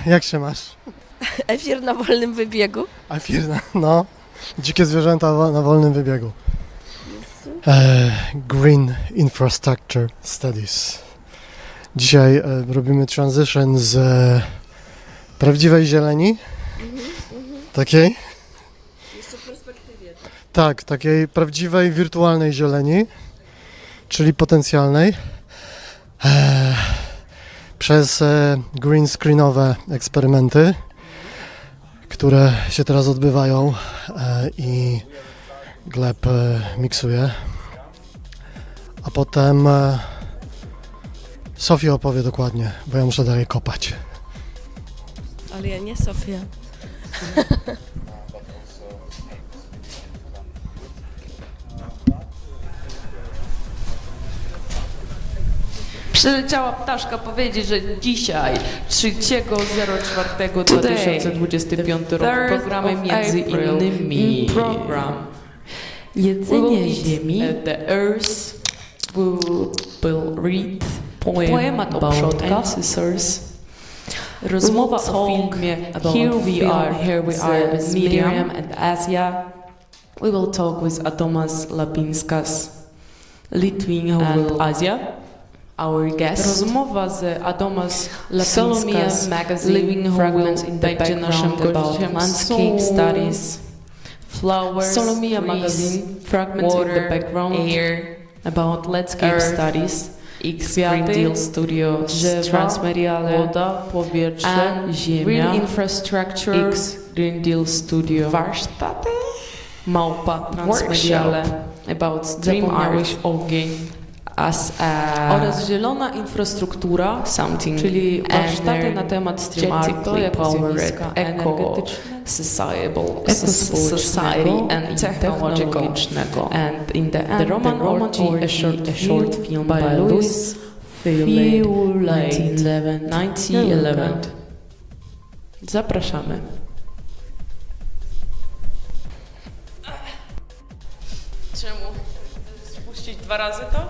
Jak się masz? Efir na wolnym wybiegu. Efir, no. Dzikie zwierzęta na wolnym wybiegu. Green Infrastructure Studies. Dzisiaj robimy transition z prawdziwej zieleni, takiej. Jeszcze w perspektywie. Tak, takiej prawdziwej, wirtualnej zieleni, czyli potencjalnej, przez green screenowe eksperymenty, które się teraz odbywają i Gleb miksuje. A potem Sofia opowie dokładnie, bo ja muszę dalej kopać. Ale ja nie Sofia. Przyleciała ptaszka powiedzieć, że dzisiaj, 3.04.2025 rok, w programie między innymi program Jedzenie Ziemi, The Earth will read poemat o przodkach, rozmowa o filmie Here We Are z Miriam and Asia. We will talk with Adomas Lapinskas, Litwin and Asia. Our guest. Rozmowa z Adomas Lapinskas, Living Fragments in the Background about Landscape Studies, Flowers, Solomia Magazine, Fragments in the Background, Air, about Landscape Studies, X Green Deal Studio, Transmediale, Woda, Powietrze, Ziemia, Green Infrastructure, X Green Deal Studio, Warsztaty, Małpa, Transmediale, about StreamArt, Ogień, oraz zielona infrastruktura, czyli warsztaty na temat StreamArtu jako zjawiska energetyczne, society and technologicznego. And in the end, the Roman a short film by Louis Fewley, 1911. Zapraszamy. Czemu? Spuścić 2 razy to?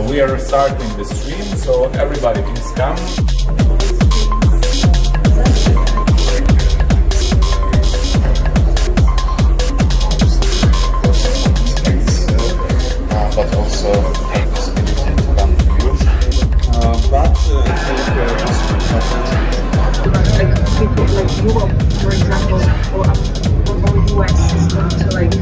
We are starting the stream, so everybody please come. But also have possibility to run reviews. Like people like Europe, for example, or US is going to like.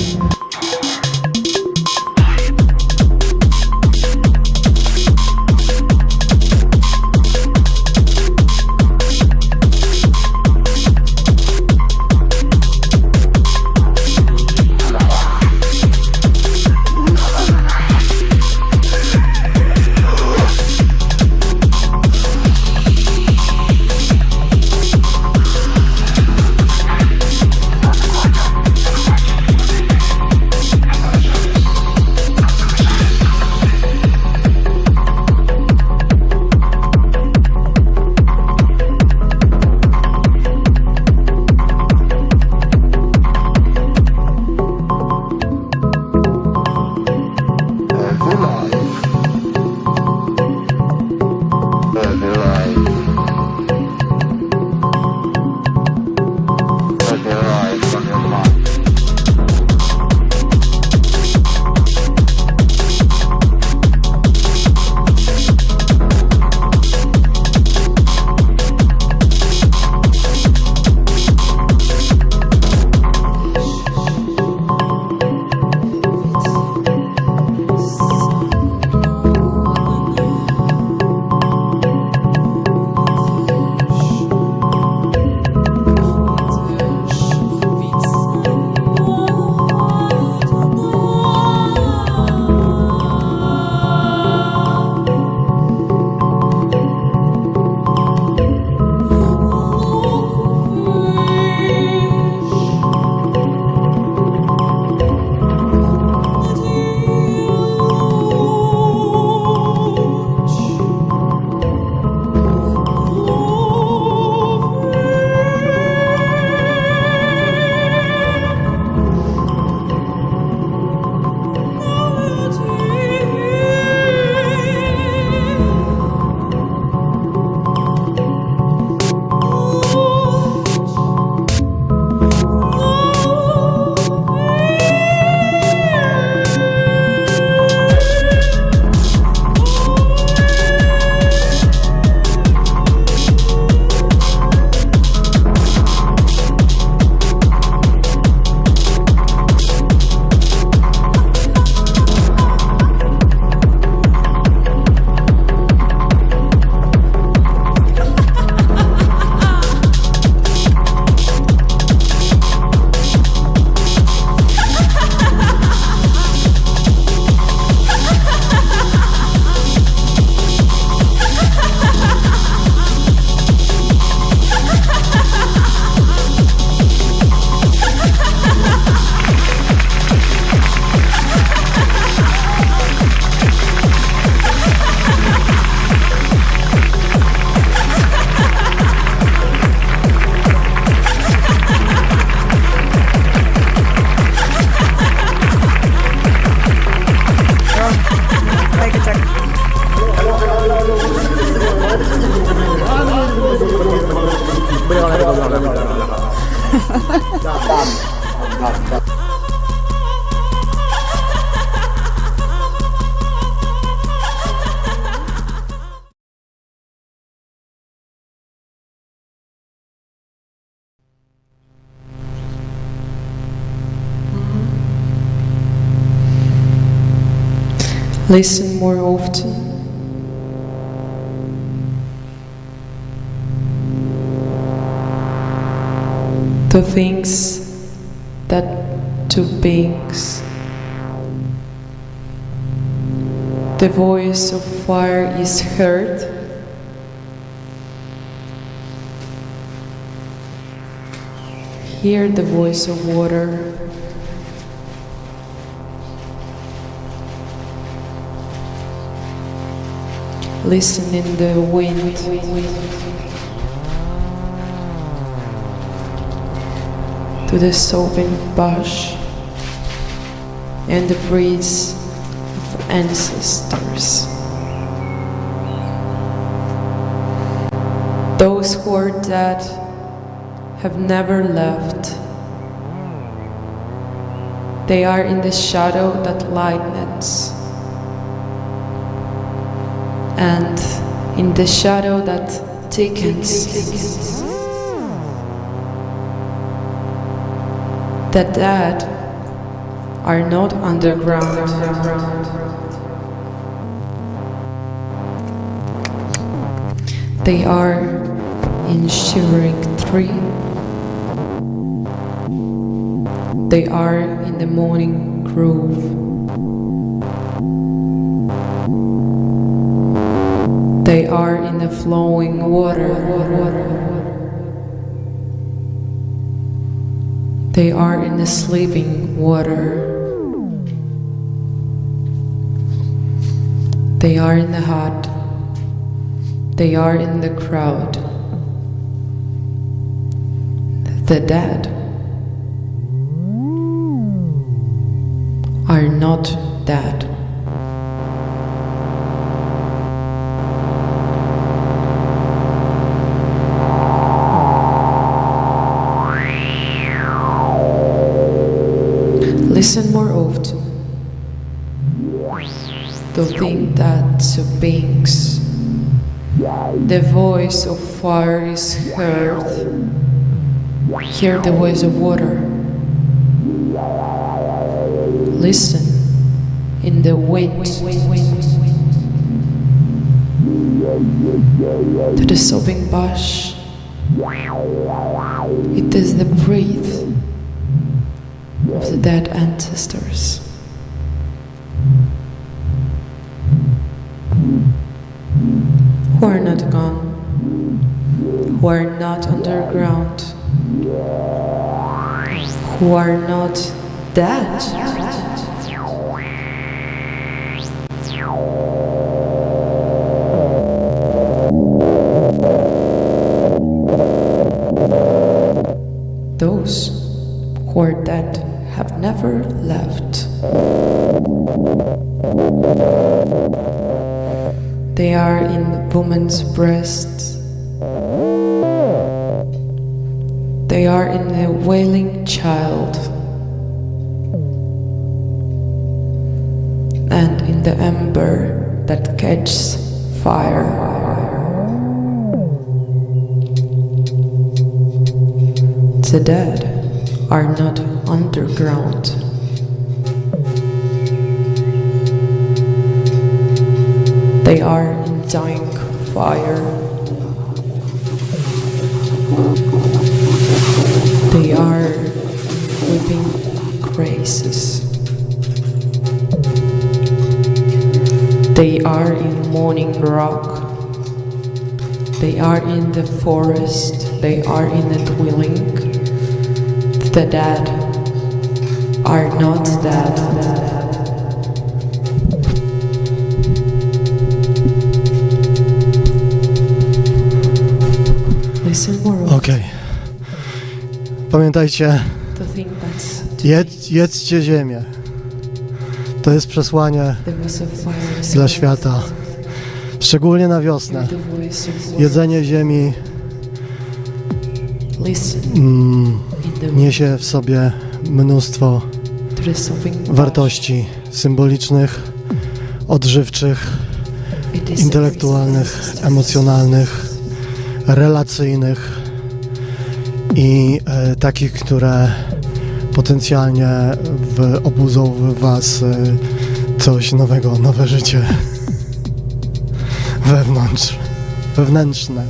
Listen more often. To things that to beings. The voice of fire is heard. Hear the voice of water. Listen in the wind. To the sobbing bush and the breeze of ancestors. Those who are dead have never left. They are in the shadow that lightens, and in the shadow that thickens. The dead are not underground. They are in shivering tree. They are in the morning grove. They are in the flowing water. They are in the sleeping water. They are in the hut. They are in the crowd. The dead are not dead. Listen more often. To think that the beings, the voice of fire is heard. Hear the voice of water. Listen in the wind. To the sobbing bush. It is the breath of the dead ancestors. Who are not gone, who are not underground, who are not dead. Those who are dead have never left. They are in woman's breasts. They are in the wailing child and in the ember that catches fire. The dead are not underground. They are in dying fire. They are weeping graces. They are in morning rock. They are in the forest. They are in the dwelling. The dead are not dead. Okej. Pamiętajcie, To think that jedzcie ziemię. To jest przesłanie the voice of fire is dla świata, szczególnie na wiosnę. the voice of water. Jedzenie ziemi Listen in the niesie w sobie mnóstwo to the sobbing bush. wartości symbolicznych, odżywczych, It is intelektualnych, emocjonalnych, relacyjnych i takich, które potencjalnie obudzą w Was coś nowego, nowe życie wewnętrzne.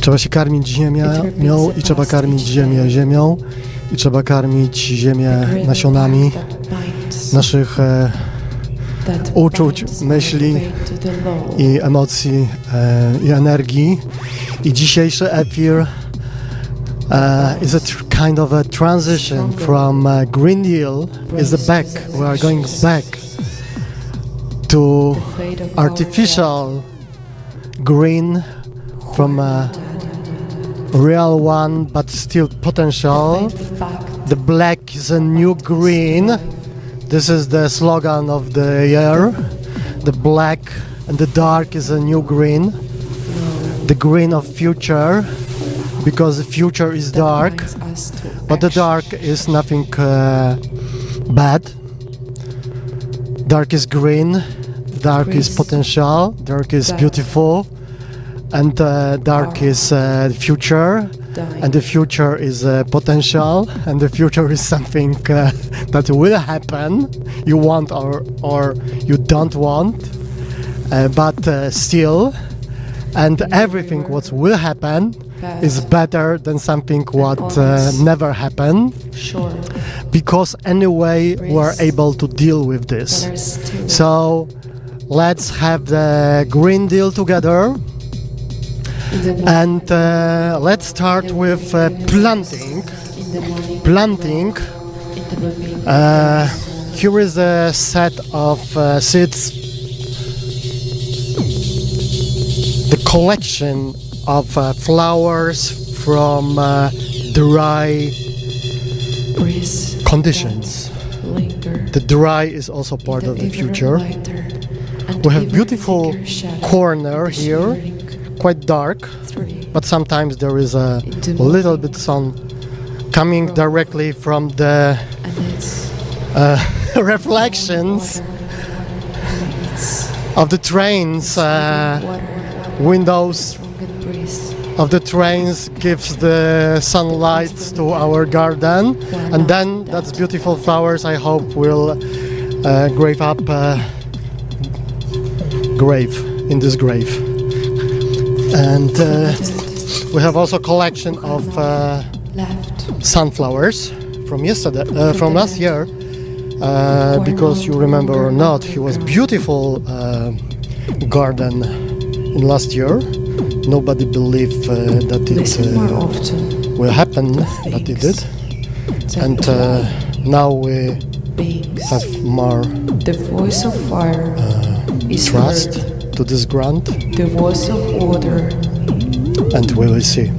Trzeba się karmić ziemią i trzeba karmić ziemię ziemią i trzeba karmić ziemię nasionami naszych uczuć, myśli i emocji i energii. I dzisiejszy efir is a kind of a transition from Green Deal is the back. We are going back to artificial green from a real one, but still potential. The black is a new green. This is the slogan of the year. The black and the dark is a new green. The green of future, because the future is dark, but the dark is nothing bad. Dark is green, dark is potential, dark is beautiful, and dark is future, and the future is potential, and the future is something that will happen, you want or you don't want, but still, and everything what will happen is better than something what never happened, because anyway we're able to deal with this. So let's have the Green Deal together, and let's start with planting. Here is a set of seeds, the collection of flowers from dry conditions. The dry is also part of the future. We have beautiful corner here, quite dark, but sometimes there is a little bit sun coming directly from the reflections of the trains windows of the trains gives the sunlight to our garden, and then that's beautiful flowers I hope will grave up grave in this grave. And we have also collection of sunflowers from yesterday, from last year, because you remember or not, it was beautiful garden in last year. Nobody believed that it will happen, but it did. And now we have more The voice of fire is trust heard. to this grant, The voice of order. and we will see.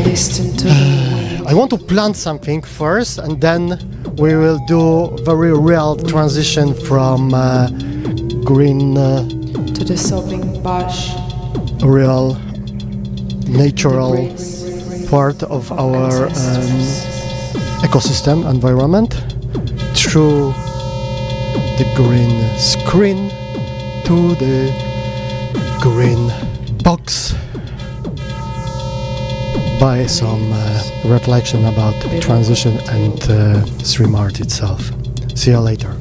Listen to the wind. I want to plant something first, and then we will do very real transition from green, To the sobbing bush. real, natural Embrace part of of our ancestors. ecosystem, environment, through the green screen to the green box, by some reflection about transition and StreamArt itself. See you later.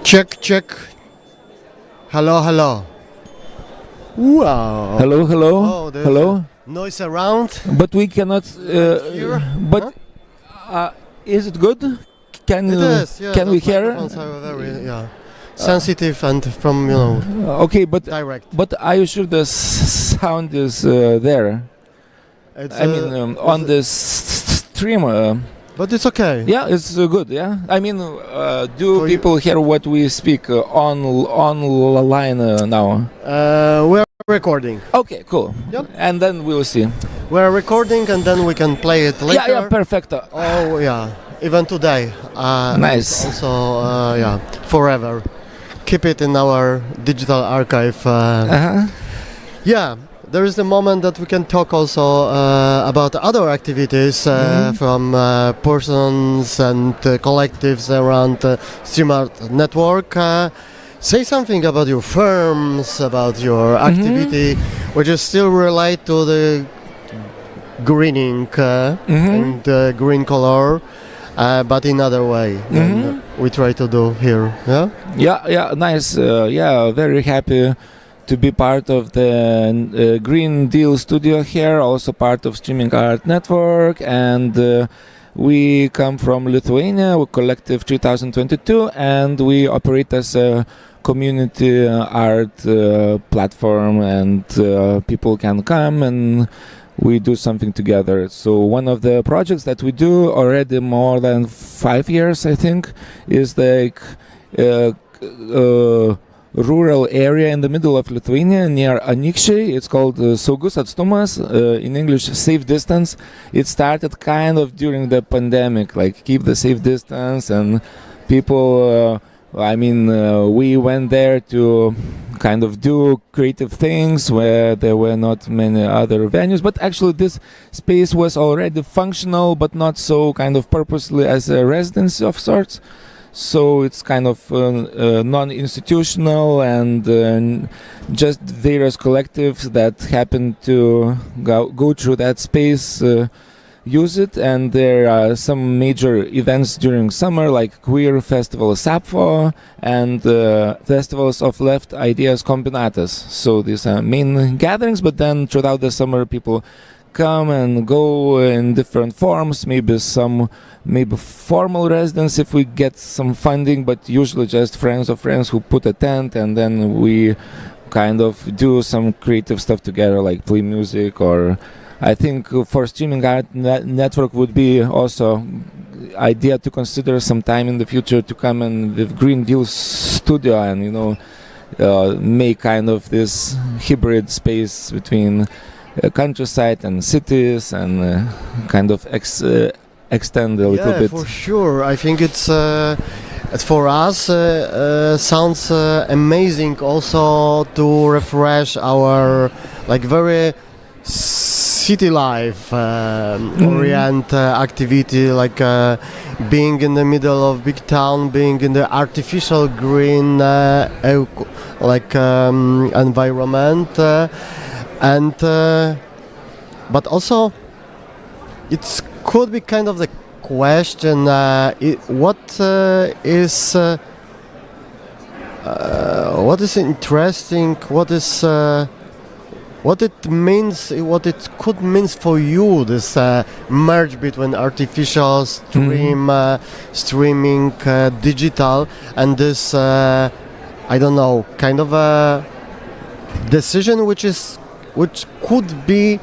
Check, check. Hello, hello. Wow. Hello, hello, Oh, there's hello. Noise around. But we cannot. Here? But is it good? Can It is. Yeah, can we those hear? microphones are very sensitive and from Okay, but direct. are you sure the sound is there? It's, I mean, on the stream. But it's okay. Yeah, it's good. Yeah, I mean, do For you- people hear what we speak online now? We're recording. Okay, cool. Yep. And then we'll see. We're recording, and then we can play it later. Yeah, perfect. Oh, yeah. Even today. Nice. Also, yeah, forever. Keep it in our digital archive. Uh-huh. Yeah, there is a moment that we can talk also about other activities from persons and collectives around StreamArt network. Say something about your firms, about your activity, which is still related to the greening and green color, but in other way than we try to do here. Yeah. Yeah, nice. Yeah, very happy to be part of the Green Deal studio here, also part of StreamArt network, and we come from Lithuania, we're Collective 2022, and we operate as a community art platform, and people can come and we do something together. So one of the projects that we do already more than 5 years, I think, is like rural area in the middle of Lithuania near Anykščiai. It's called Saugus atstumas, in English safe distance. It started kind of during the pandemic, like keep the safe distance, and people we went there to kind of do creative things where there were not many other venues, but actually this space was already functional but not so kind of purposely as a residence of sorts. So it's kind of non-institutional and just various collectives that happen to go through that space use it, and there are some major events during summer like Queer Festival Sapfo and festivals of Left Ideas Kombinatas. So these are main gatherings, but then throughout the summer people come and go in different forms, maybe formal residence if we get some funding, but usually just friends of friends who put a tent, and then we kind of do some creative stuff together, like play music. Or I think for StreamArt network would be also idea to consider some time in the future to come in with Green Deal studio and make kind of this hybrid space between countryside and cities, and kind of extend a little bit. For sure. I think it's for us sounds amazing also to refresh our like very city life orient activity, like being in the middle of big town, being in the artificial green environment. And but also it could be kind of the question, what is interesting, what it means, what it could mean for you, this merge between artificial streaming digital and this I don't know, kind of a decision which could be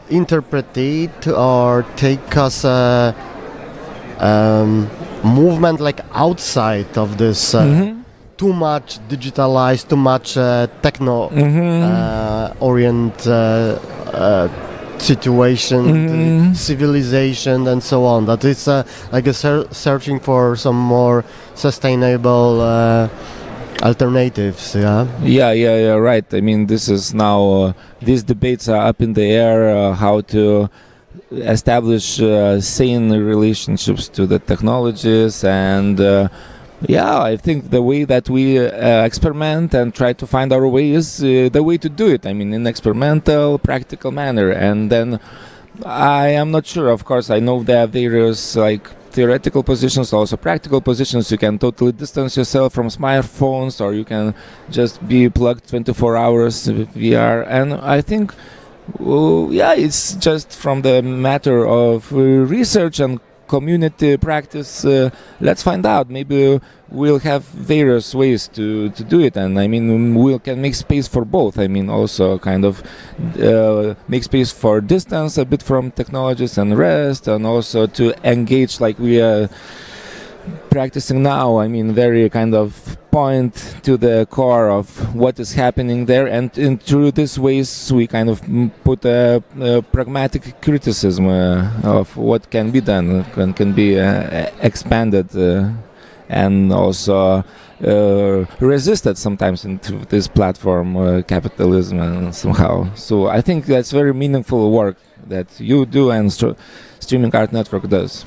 interpreted or take us a movement like outside of this too much digitalized, too much techno orient situation, civilization, and so on. That is like a searching for some more sustainable alternatives. Yeah, right. I mean, this is now these debates are up in the air, how to establish sane relationships to the technologies, and I think the way that we experiment and try to find our way is the way to do it. I mean, in experimental, practical manner. And then I am not sure, of course, I know there are various like theoretical positions, also practical positions. You can totally distance yourself from smartphones, or you can just be plugged 24 hours with VR. And I think, it's just from the matter of research and community practice. Let's find out. Maybe we'll have various ways to do it, and I mean we can make space for both. I mean also kind of make space for distance a bit from technologies and rest, and also to engage like we are practicing now. I mean very kind of point to the core of what is happening there, and through these ways we kind of put a pragmatic criticism of what can be done, can be expanded and also resisted sometimes into this platform capitalism and somehow. So I think that's very meaningful work that you do and Streaming Art Network does.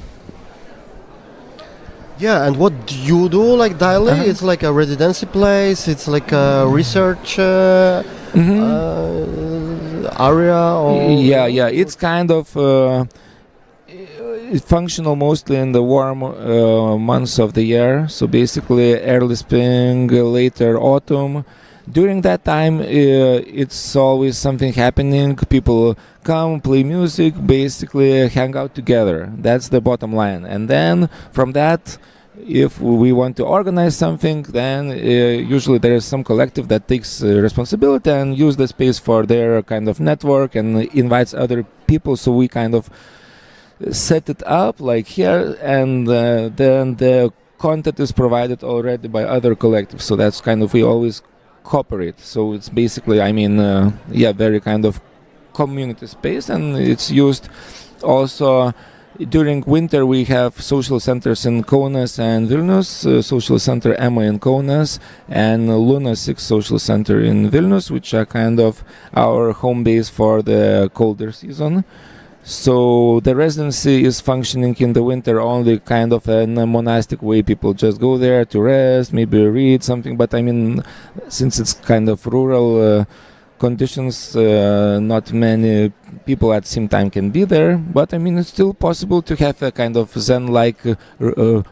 Yeah, and what do you do like daily? It's like a residency place. It's like a research area. Or Yeah. It's kind of functional mostly in the warm months of the year. So basically, early spring, later autumn. During that time, it's always something happening. People come, play music, basically hang out together. That's the bottom line. And then from that, if we want to organize something, then usually there is some collective that takes responsibility and use the space for their kind of network and invites other people. So we kind of set it up like here, and then the content is provided already by other collectives. So that's kind of, we always cooperate. So it's basically, I mean, very kind of community space, and it's used also during winter. We have social centers in Kaunas and Vilnius, social center Emma in Kaunas and Luna 6 social center in Vilnius, which are kind of our home base for the colder season. So the residency is functioning in the winter only kind of in a monastic way. People just go there to rest, maybe read something. But I mean, since it's kind of rural conditions, not many people at the same time can be there. But I mean, it's still possible to have a kind of Zen-like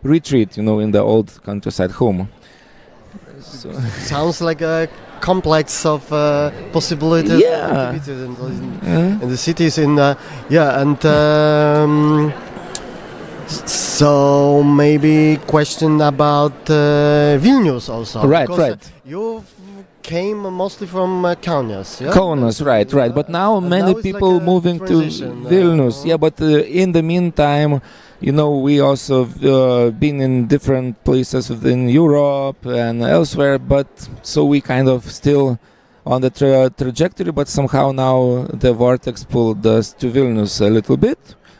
retreat, in the old countryside home. So sounds like a complex of possibilities Yeah. and activities in the cities. So maybe question about Vilnius also. Right, because, right. You came mostly from Kaunas, yeah? Kaunas, right. But now And many now it's people like a moving to transition, Vilnius. But in the meantime, we also been in different places within Europe and elsewhere. But so we kind of still on the trajectory. But somehow now the vortex pulled us to Vilnius a little bit.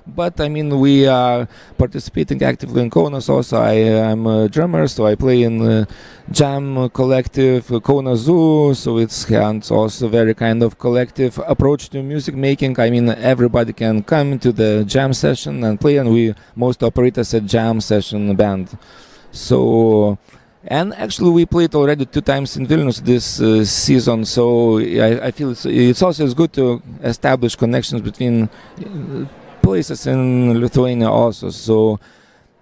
But I mean, we are participating actively in Kaunas also. I am a drummer, so I play in jam collective Kaunas Zoo. So it's also very kind of collective approach to music making. I mean, everybody can come to the jam session and play, and we most operate as a jam session band. So, and actually we played already 2 times in Vilnius this season. So I feel it's also good to establish connections between places in Lithuania also. So,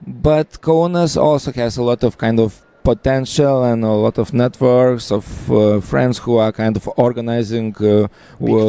but Kaunas also has a lot of kind of potential and a lot of networks of friends who are kind of organizing Big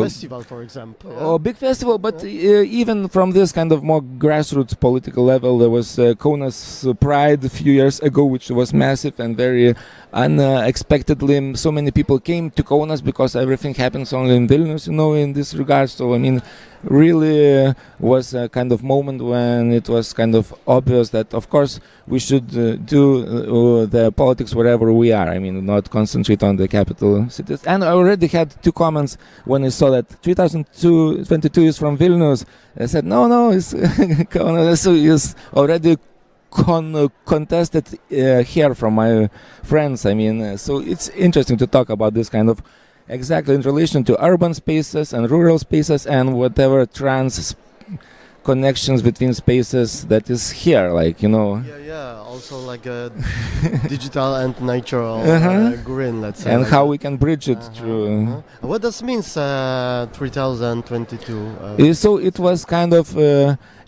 festival, for example. Yeah? big festival. But even from this kind of more grassroots political level, there was Kaunas Pride a few years ago, which was massive and very unexpectedly. So many people came to Kaunas because everything happens only in Vilnius, in this regard. So I mean, really was a kind of moment when it was kind of obvious that of course we should do the politics wherever we are. I mean, not concentrate on the capital cities. And I already had 2 comments when I saw that 2022 is from Vilnius. I said no, it's Kaunas. So it's already contested here from my friends. I mean, so it's interesting to talk about this kind of exactly in relation to urban spaces and rural spaces and whatever trans connections between spaces that is here, like, Yeah, also like a digital and natural green, let's say. and like how that. we can bridge it through. What does means 3022? So it was kind of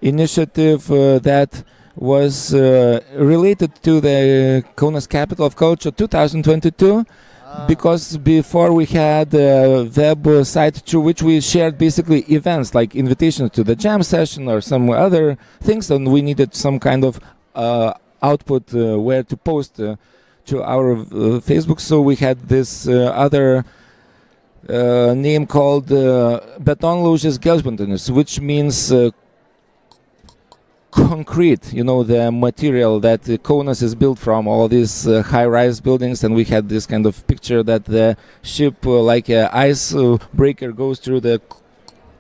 initiative that was related to the Kaunas Capital of Culture 2022. because before we had a web site through which we shared basically events like invitations to the jam session or some other things, and we needed some kind of output where to post to our Facebook. So we had this other name called betonlaužis gelžbetonis, which means concrete, you know, the material that Kaunas is built from, all these high-rise buildings, and we had this kind of picture that the ship, like an ice breaker, goes through the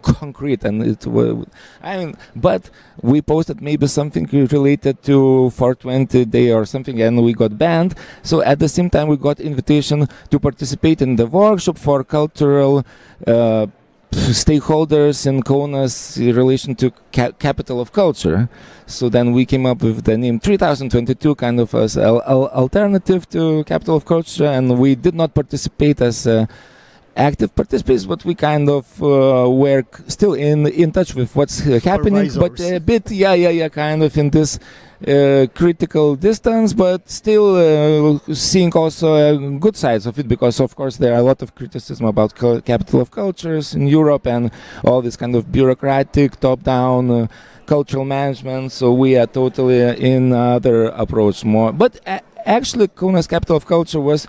concrete, and it was, I mean, but we posted maybe something related to 420 day or something, and we got banned. So at the same time we got invitation to participate in the workshop for cultural stakeholders in Kaunas in relation to capital of culture. So then we came up with the name 3022, kind of as alternative to capital of culture, and we did not participate as active participants, but we kind of were still in touch with what's happening, but a bit, kind of in this critical distance, but still seeing also good sides of it, because of course there are a lot of criticism about capital of cultures in Europe and all this kind of bureaucratic top-down cultural management. So we are totally in other approach more. But actually, Kaunas Capital of Culture was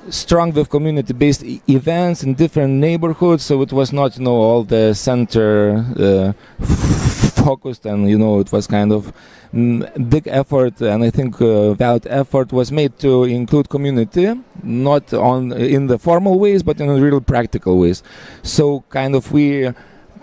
strong with community-based events in different neighborhoods, so it was not, you know, all the center focused, and, you know, it was kind of big effort, and I think valid effort was made to include community, not in the formal ways, but in real practical ways. So kind of we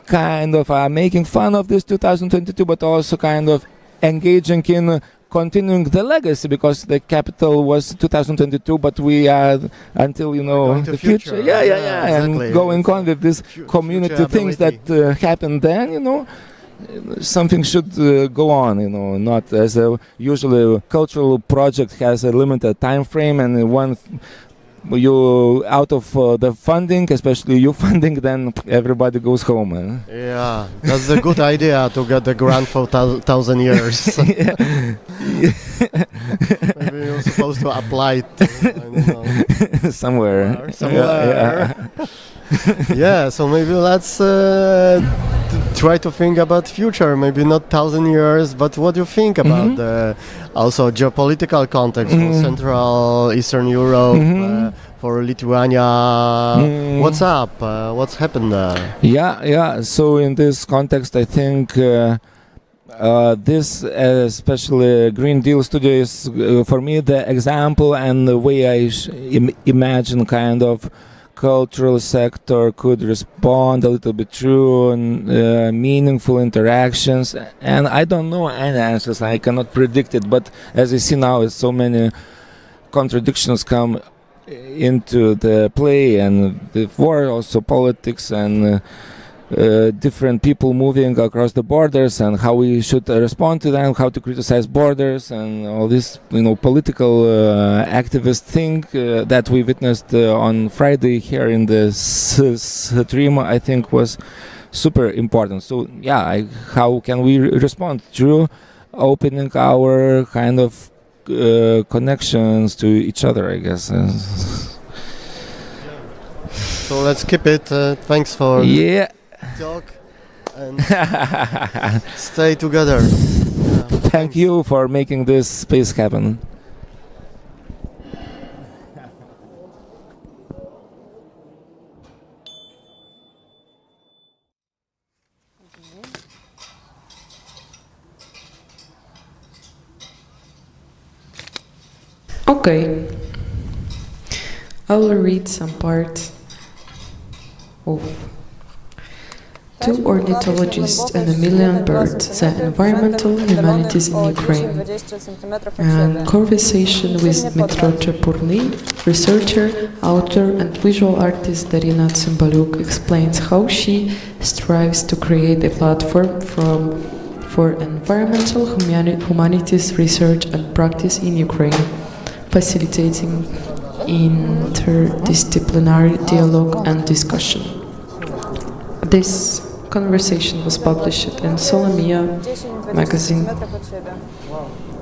kind of are making fun of this 2022, but also kind of engaging in continuing the legacy, because the capital was 2022, but we are until, you know, the future. Exactly. And going on with these community things that happened then, you know, something should go on, you know, not as a usually cultural project has a limited time frame, and one you out of the funding, especially you funding, then everybody goes home. Yeah, that's a good idea to get the grant for 1,000 years. Maybe you're supposed to apply it, I don't know, somewhere. Yeah, so maybe let's try to think about future. Maybe not 1,000 years, but what do you think about the also geopolitical context for Central Eastern Europe, for Lithuania? What's up? What's happened there? Yeah. So in this context, I think this, especially Green Deal Studio, is for me the example and the way I imagine kind of cultural sector could respond a little bit through meaningful interactions. And I don't know any answers, I cannot predict it, but as I see now, so many contradictions come into the play, and the war, also politics, and different people moving across the borders, and how we should respond to them, how to criticize borders, and all this, you know, political activist thing that we witnessed on Friday here in the stream, I think was super important. So yeah, how can we respond through opening our kind of connections to each other, I guess. So let's keep it. Thanks for talk and stay together. Thank you for making this space happen. Okay, I will read some part of Two Ornithologists and a Million Birds, the Environmental Humanities in Ukraine, and conversation with Dmytro Czepurny, researcher, author and visual artist Darina Cymbaluk explains how she strives to create a platform for environmental humanities research and practice in Ukraine, facilitating interdisciplinary dialogue and discussion. This conversation was published in Solomia magazine,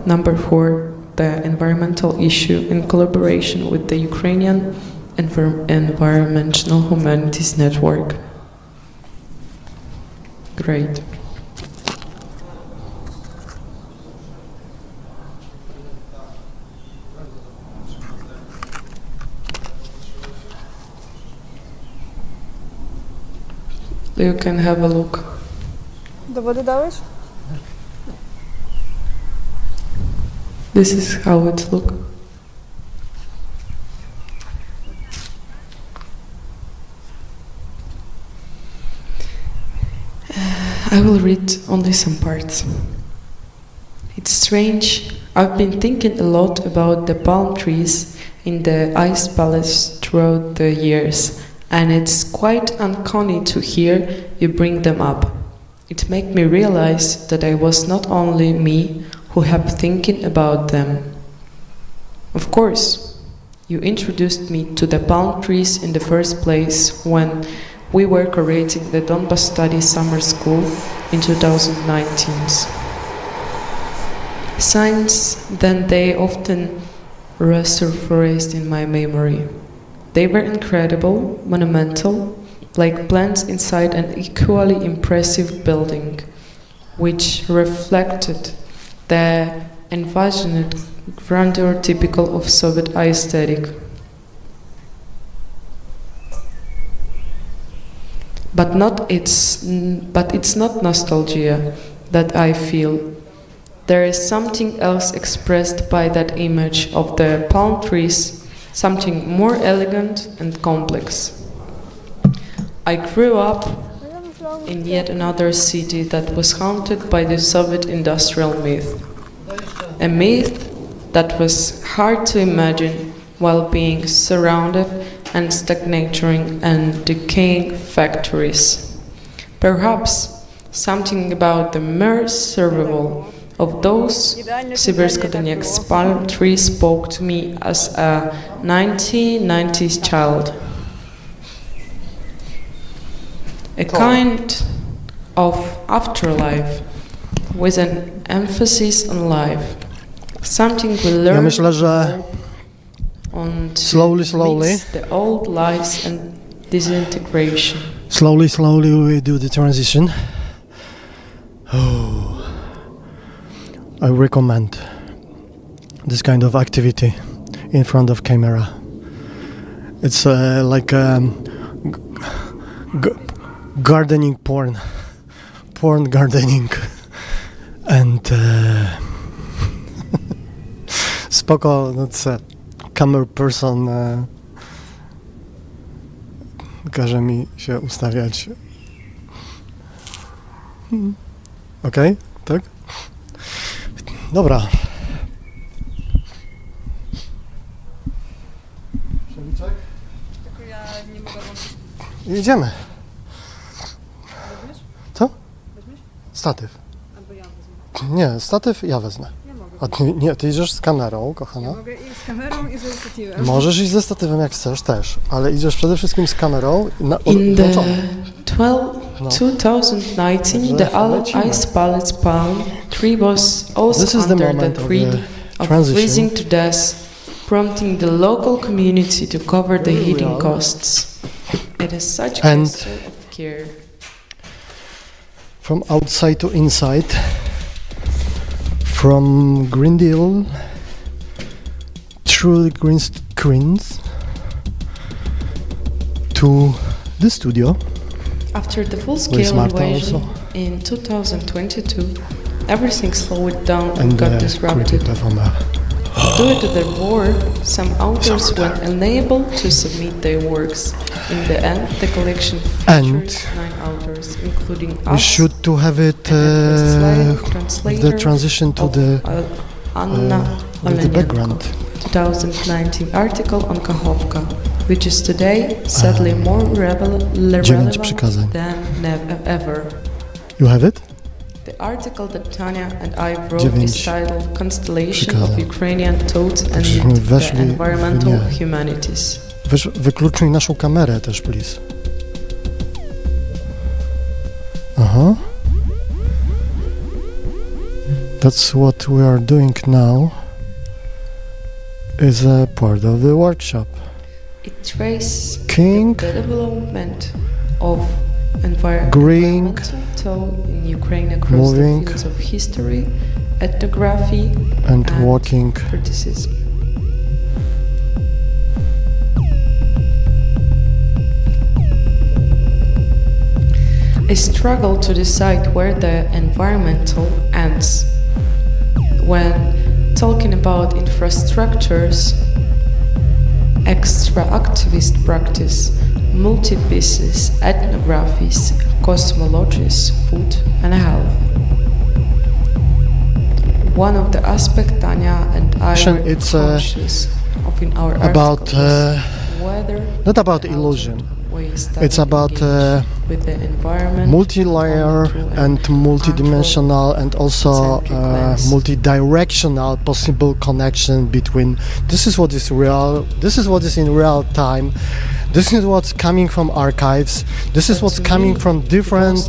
number 4, The Environmental Issue, in collaboration with the Ukrainian Environmental Humanities Network. Great. You can have a look. Do wody dałeś? This is how it looks. I will read only some parts. It's strange. I've been thinking a lot about the palm trees in the Ice Palace throughout the years, and it's quite uncanny to hear you bring them up. It made me realize that I was not only me who kept thinking about them. Of course, you introduced me to the palm trees in the first place when we were creating the Donbas Study Summer School in 2019. Since then, they often resurfaced in my memory. They were incredible, monumental, like plants inside an equally impressive building, which reflected the envisioned grandeur typical of Soviet aesthetic. But it's not nostalgia that I feel. There is something else expressed by that image of the palm trees, something more elegant and complex. I grew up in yet another city that was haunted by the Soviet industrial myth. A myth that was hard to imagine while being surrounded and stagnating and decaying factories. Perhaps something about the mere survival of those Sibirsko-Donetsk palm trees spoke to me as a 1990s child. A kind of afterlife with an emphasis on life. Something we learn Ja myślę, że on to slowly, meet the old lies and disintegration. slowly we do the transition. Oh, I recommend this kind of activity in front of camera. It's like gardening porn gardening, and spoko, that's a camera person każe mi się ustawiać. Okej, tak? Dobra. Przewiczek? Tylko ja nie mogę włączyć. Jedziemy. Weźmiesz? Co? Weźmiesz? Statyw. Albo ja wezmę. Nie, statyw ja wezmę. Nie mogę. A ty, nie, ty idziesz z kamerą, kochana. Ja mogę iść z kamerą i ze statywem. Możesz iść ze statywem jak chcesz też, ale idziesz przede wszystkim z kamerą In the włączoną. 2019, the Ice Palace palm tree was This also is the under the moment of threat the of transition. freezing to death, prompting the local community to cover the heating costs. It is such a And gesture of care. from outside to inside, from Green Deal through the green screens to the studio. After the With full-scale Marta invasion also. in 2022, everything slowed down and And got the disrupted. creepy platforma. Due to the war, some authors were unable to submit their works. In the end, the collection And features 9 authors, including We us, should to have it with the transition to the Anna with the Olenenko, background. 2019 article on Kachowka, which is today sadly more relevant przykazań. than ever. You have it? The article that Tanya and I wrote 9 is titled Constellation przykazań. of Ukrainian Thoughts and Żeśmy the weszli w Environmental nie. Humanities. Wykluczuj naszą kamerę też, please. Aha. That's what we are doing now. Is a part of the workshop. It traces King, the development of Green, environmental thought in Ukraine across moving, the fields of history, ethnography, and walking. criticism. I struggle to decide where the environmental ends. When talking about infrastructures, extra activist practice, multi-pieces, ethnographies, cosmologies, food and health. One of the aspects Tanya and I were It's conscious of in our about articles, whether not about the illusion. way It's about with the environment, multi-layer and multi-dimensional and also multi-directional possible connection between this is what is real, this is what is in real time, this is what's coming from archives, this is what's coming from different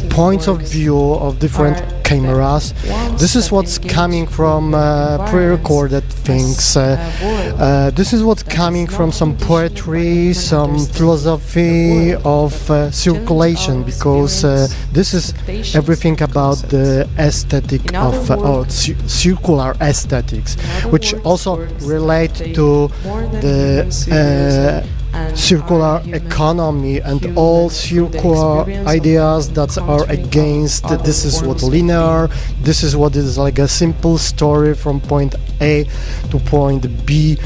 points of view of different cameras, this is what's coming from pre-recorded things, this is what's coming from some poetry, some philosophy of circulation, because this is everything about the aesthetic of circular aesthetics, which also relate to the circular economy and all circular ideas that are against this is what linear, this is what is like a simple story from point A to point B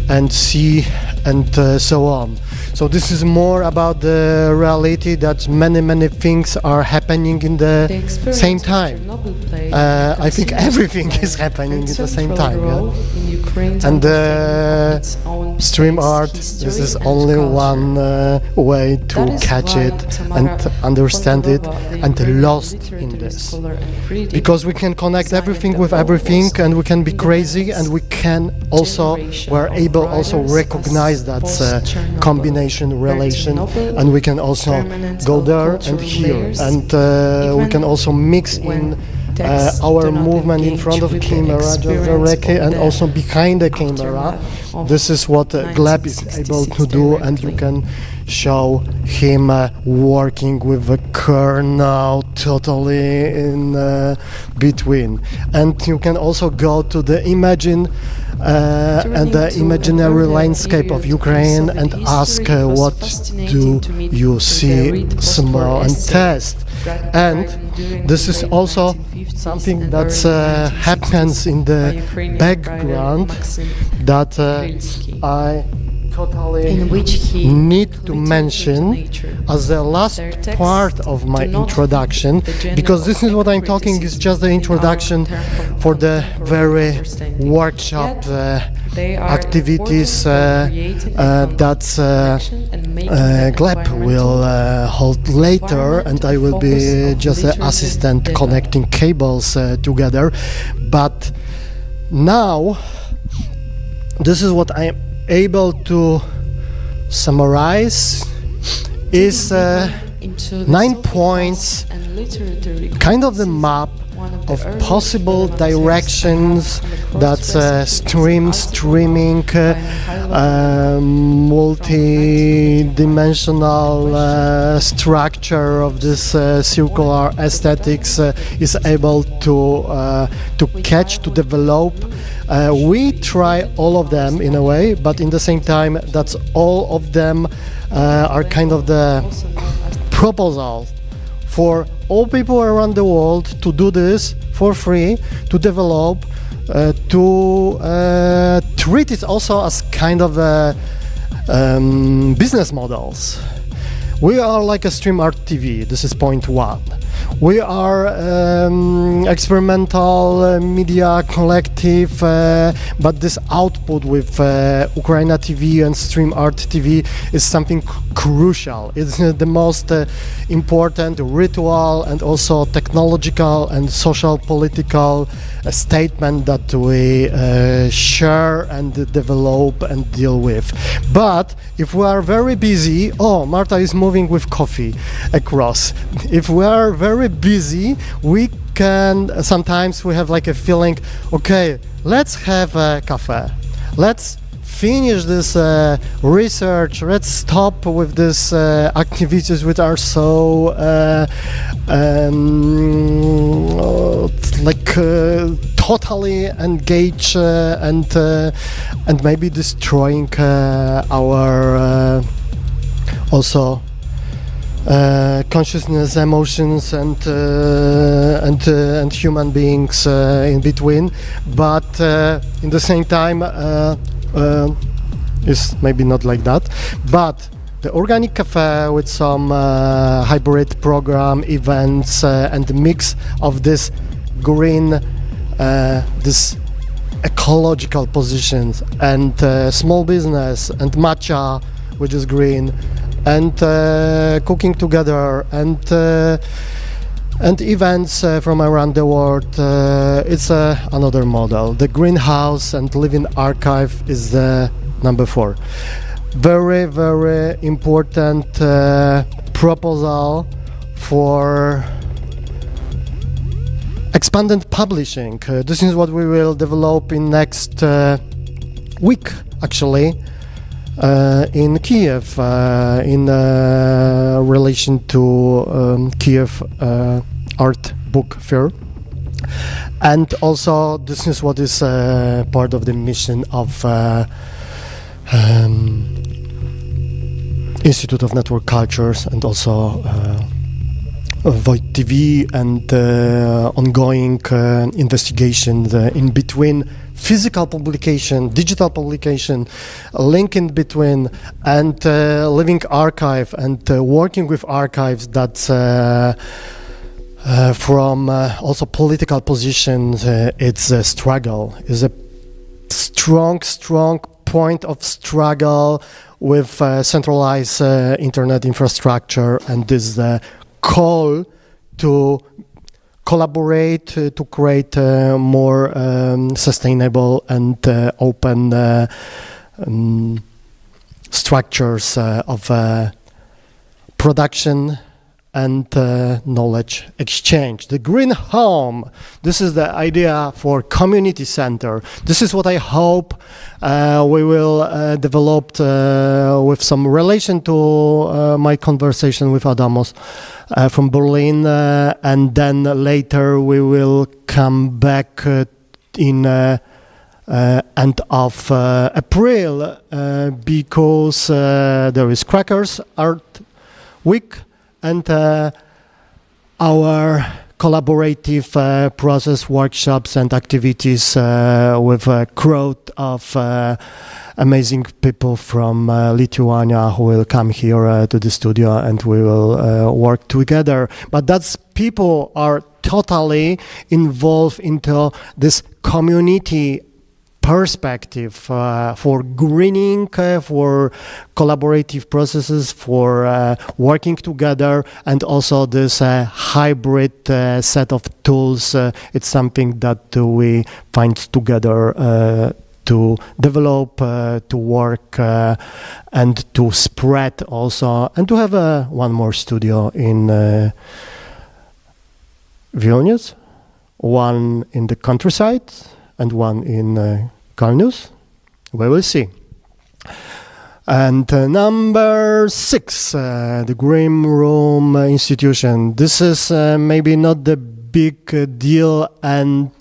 and C and so on. So this is more about the reality that many things are happening in the same time. I think everything is happening at the same time. Yeah? And StreamArt, this is only one way to catch it and understand it and lost in this. Because we can connect everything with everything and we can be crazy and we can also, we're able also recognize that combination relation and we can also go there and here and we can also mix in our movement in front of the camera just directly and also behind the camera. This is what Gleb is able to do, and you can show him working with a kernel totally in between. And you can also go to the imagine and the imaginary landscape of Ukraine and ask what do you see, smell and test. And this is also something that happens in the background that I totally need to mention as the last part of my introduction, because this is what I'm talking is just the introduction for the very workshop activities that Gleb will hold later, and I will be just an assistant connecting cables together. But now this is what I am able to summarize is 9 points, kind of the map of possible directions that streaming, multi-dimensional structure of this circular aesthetics is able to catch, to develop. We try all of them in a way, but in the same time, that's all of them are kind of the proposal for all people around the world to do this for free, to develop, to treat it also as kind of business models. We are like a StreamArt TV, this is point one. We are experimental media collective, but this output with UKRAiNATV and StreamArt TV is something crucial. It's the most important ritual and also technological and social political statement that we share and develop and deal with. But if we are very busy, oh, Marta is moving with coffee across. If we are very busy, we can sometimes we have like a feeling, okay, let's have a cafe, let's finish this research, let's stop with these activities which are so totally engaged and maybe destroying our also consciousness, emotions, and human beings in between, but in the same time is maybe not like that. But the organic cafe with some hybrid program events and the mix of this green, this ecological positions and small business and matcha, which is green, and cooking together and events from around the world. It's another model. The greenhouse and living archive is the number 4. Very, very important proposal for expanded publishing. This is what we will develop in next week, actually. In Kiev, in relation to Kiev art book fair, and also this is what is part of the mission of Institute of Network Cultures and also Void TV and ongoing investigations in between physical publication, digital publication, link in between, and living archive and working with archives that's from also political positions. It's a struggle, is a strong point of struggle with centralized internet infrastructure, and this call to collaborate to create more sustainable and open structures of production and knowledge exchange. The green home, this is the idea for community center. This is what I hope we will develop with some relation to my conversation with Adamos from Berlin, and then later we will come back in end of April because there is Crackers Art Week and our collaborative process workshops and activities with a crowd of amazing people from Lithuania who will come here to the studio, and we will work together. But that's people are totally involved into this community perspective for greening, for collaborative processes, for working together, and also this hybrid set of tools. It's something that we find together to develop, to work, and to spread also, and to have one more studio in Vilnius, one in the countryside, and one in Kalnius. We will see. And number 6, the Green Room Institution. This is maybe not the big deal and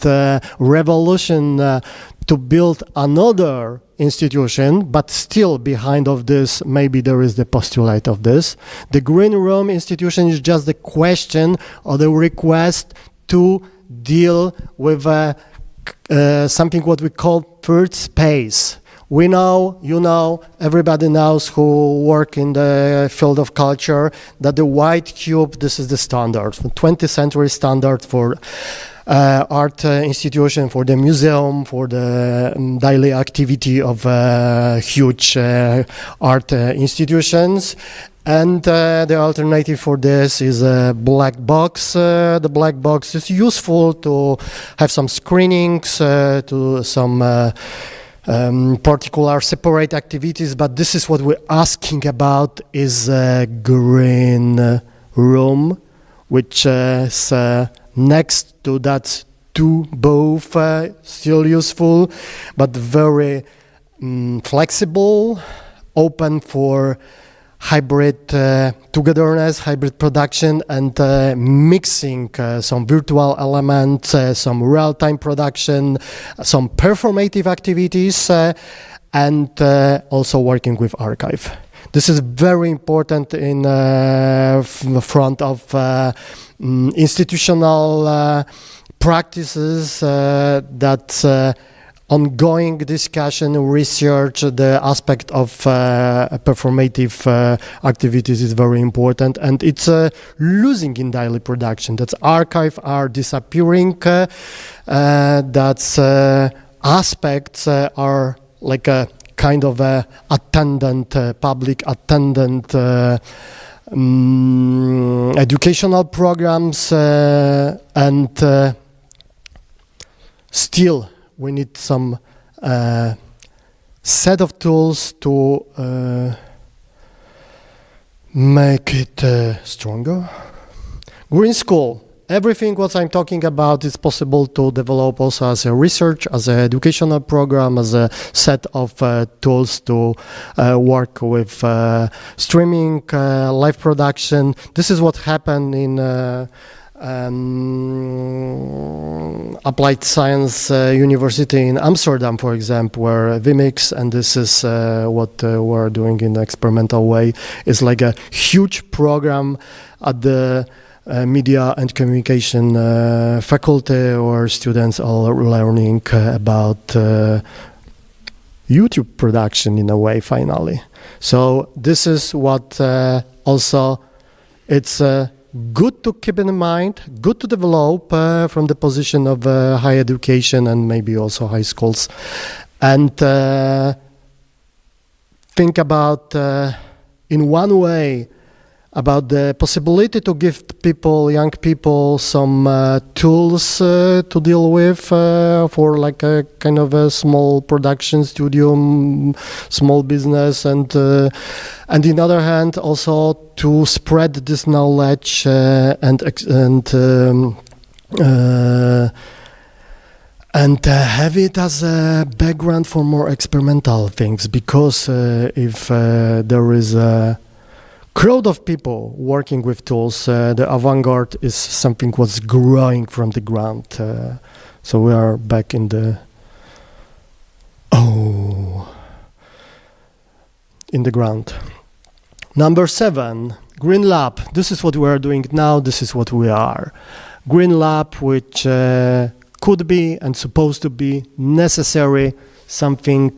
revolution to build another institution, but still behind of this, maybe there is the postulate of this. The Green Room Institution is just the question or the request to deal with something what we call third space. We know, you know, everybody knows who work in the field of culture that the white cube, this is the standard, 20th century standard for art institution, for the museum, for the daily activity of huge art institutions. And the alternative for this is a black box. The black box is useful to have some screenings, to some particular separate activities, but this is what we're asking about is a green room, which is next to that, to both still useful, but very flexible, open for hybrid togetherness, hybrid production, and mixing some virtual elements, some real-time production, some performative activities, and also working with archive. This is very important in front of institutional practices that ongoing discussion, research, the aspect of performative activities is very important, and it's losing in daily production. That archives are disappearing. That aspects are like a kind of a attendant, public attendant. Educational programs and still we need some set of tools to make it stronger. Green School. Everything what I'm talking about is possible to develop also as a research, as an educational program, as a set of tools to work with streaming, live production. This is what happened in Applied Science University in Amsterdam, for example, where Vimix, and this is what we're doing in an experimental way, is like a huge program at the media and communication faculty, or students are learning about YouTube production in a way, finally. So this is what also it's good to keep in mind, good to develop from the position of higher education and maybe also high schools, and think about in one way about the possibility to give people, young people, some tools to deal with for like a kind of a small production studio, small business, and on the other hand also to spread this knowledge and have it as a background for more experimental things, because if there is a crowd of people working with tools, the avant-garde is something what's growing from the ground. So we are back in the ground. Number 7, Green Lab. This is what we are doing now. This is what we are. Green Lab, which could be and supposed to be necessary, something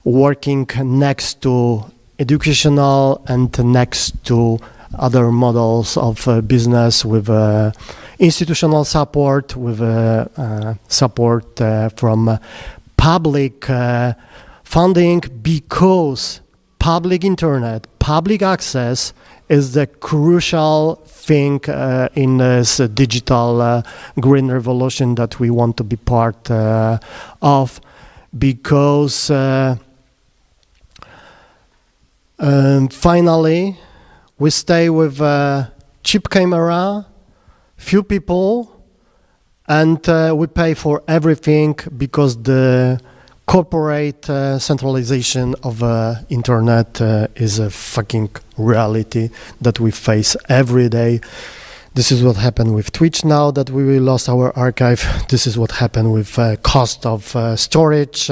working next to educational and next to other models of business, with institutional support, with support from public funding, because public internet, public access is the crucial thing in this digital green revolution that we want to be part of, because finally we stay with a cheap camera, few people, and we pay for everything, because the corporate centralization of internet is a fucking reality that we face every day. This is what happened with Twitch now, that we lost our archive. This is what happened with cost of storage.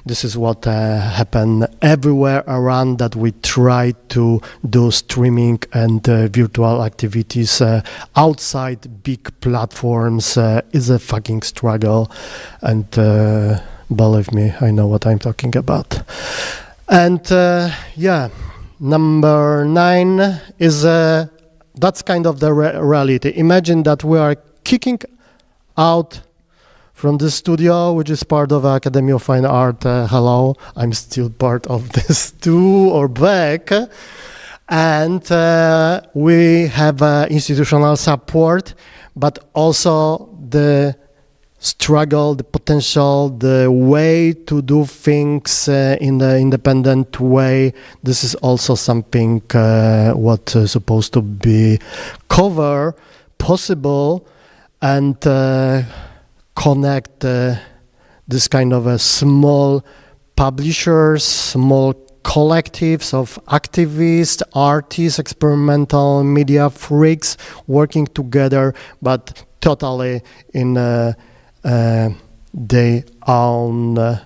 This is what happened everywhere around, that we try to do streaming and virtual activities outside big platforms is a fucking struggle. And believe me, I know what I'm talking about. And yeah, number 9 is that's kind of the reality. Imagine that we are kicking out from the studio, which is part of Academy of Fine Art. Hello, I'm still part of this too, or back. And we have institutional support, but also the struggle, the potential, the way to do things in the independent way. This is also something what is supposed to be possible, and connect this kind of a small publishers, small collectives of activists, artists, experimental media freaks working together, but totally in their own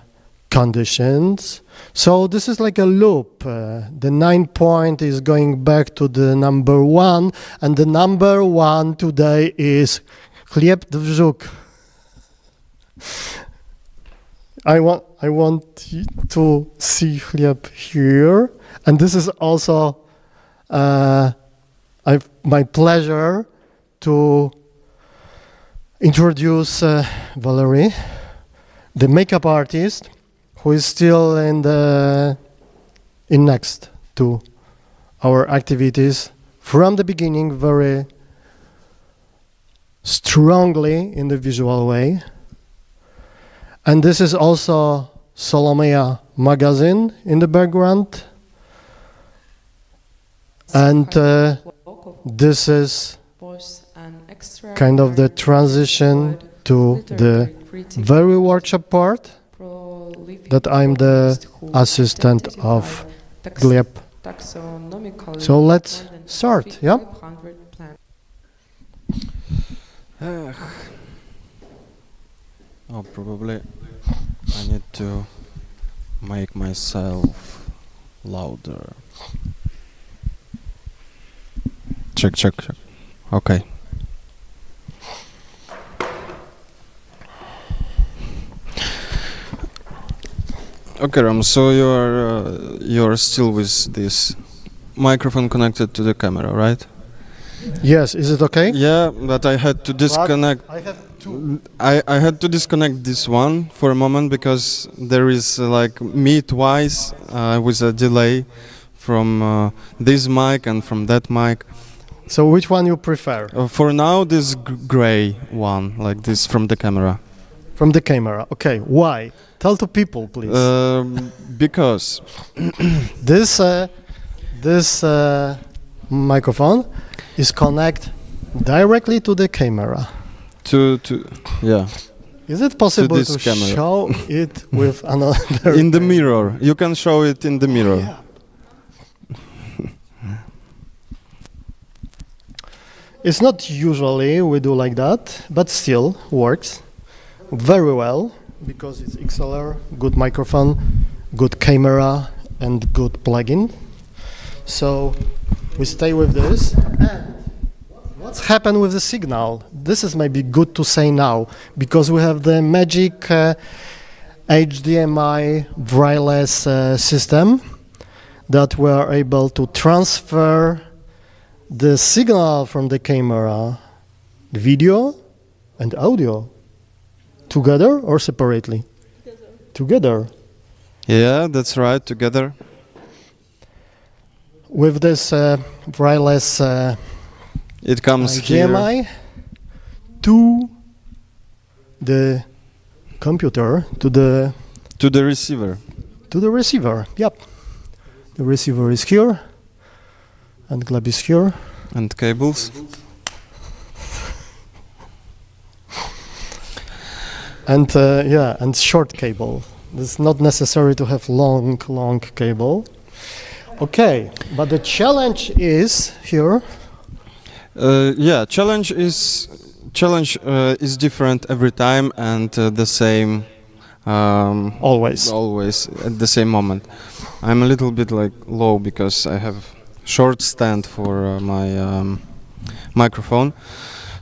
conditions. So this is like a loop. The 9 point is going back to the number 1, and the number 1 today is chleb wrzuk. I want to see chleb here, and this is also my pleasure to introduce Valerie, the makeup artist, who is still in next to our activities from the beginning, very strongly in the visual way. And this is also Solomea magazine in the background. And this is kind of the transition to the very workshop part, that I'm the assistant of Gleb. So let's start, yeah? Oh, probably I need to make myself louder. Check. Okay. Okay, Ram. So you're still with this microphone connected to the camera, right? Yes. Is it okay? Yeah, but I had to disconnect. I had to disconnect this one for a moment because there is like me twice with a delay from this mic and from that mic. So which one you prefer? For now, this gray one, like this from the camera. From the camera. Okay. Why? Tell to people, please. Because this microphone is connected directly to the camera. Yeah. Is it possible to camera. show it with another? In the mirror. You can show it in the mirror. Yeah. It's not usually we do like that, but still works very well because it's XLR, good microphone, good camera, and good plugin. So we stay with this. And what's happened with the signal? This is maybe good to say now because we have the magic HDMI wireless system that we are able to transfer the signal from the camera, the video and audio, together or separately? Together. Yeah, that's right, together. With this wireless it comes HDMI here to the computer, to the receiver. To the receiver, yep. The receiver is here, and Gleb is here. And cables. And and short cable. It's not necessary to have long cable. Okay, but the challenge is here. Challenge is different every time and the same. Always at the same moment. I'm a little bit like low because I have short stand for my microphone.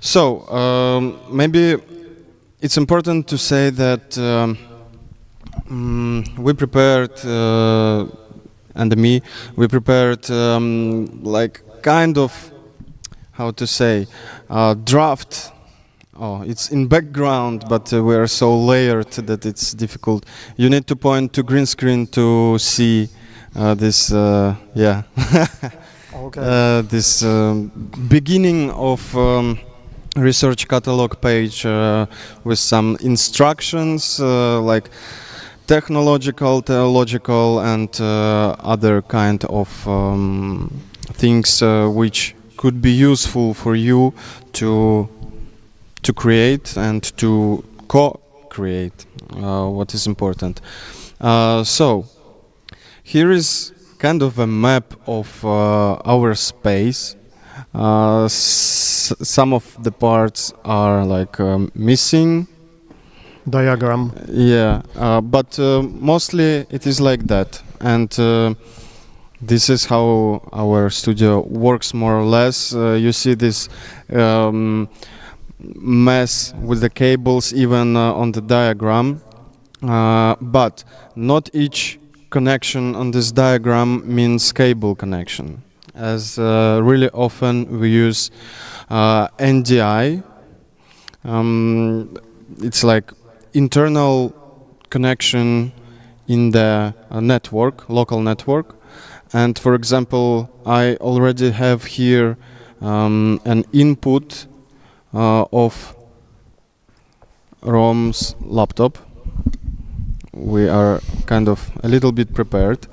So maybe it's important to say that we prepared we prepared like kind of, how to say, draft. Oh, it's in background, but we are so layered that it's difficult. You need to point to green screen to see this, Okay. this beginning of research catalog page with some instructions like technological, theological, and other kind of things which could be useful for you to create and to co-create what is important. So here is kind of a map of our space. Some of the parts are like missing. Diagram. Yeah, but mostly it is like that. And this is how our studio works more or less. You see this mess with the cables even on the diagram. But not each connection on this diagram means cable connection, as really often we use NDI. It's like internal connection in the network, local network. And for example, I already have here an input of Rom's laptop. We are kind of a little bit prepared.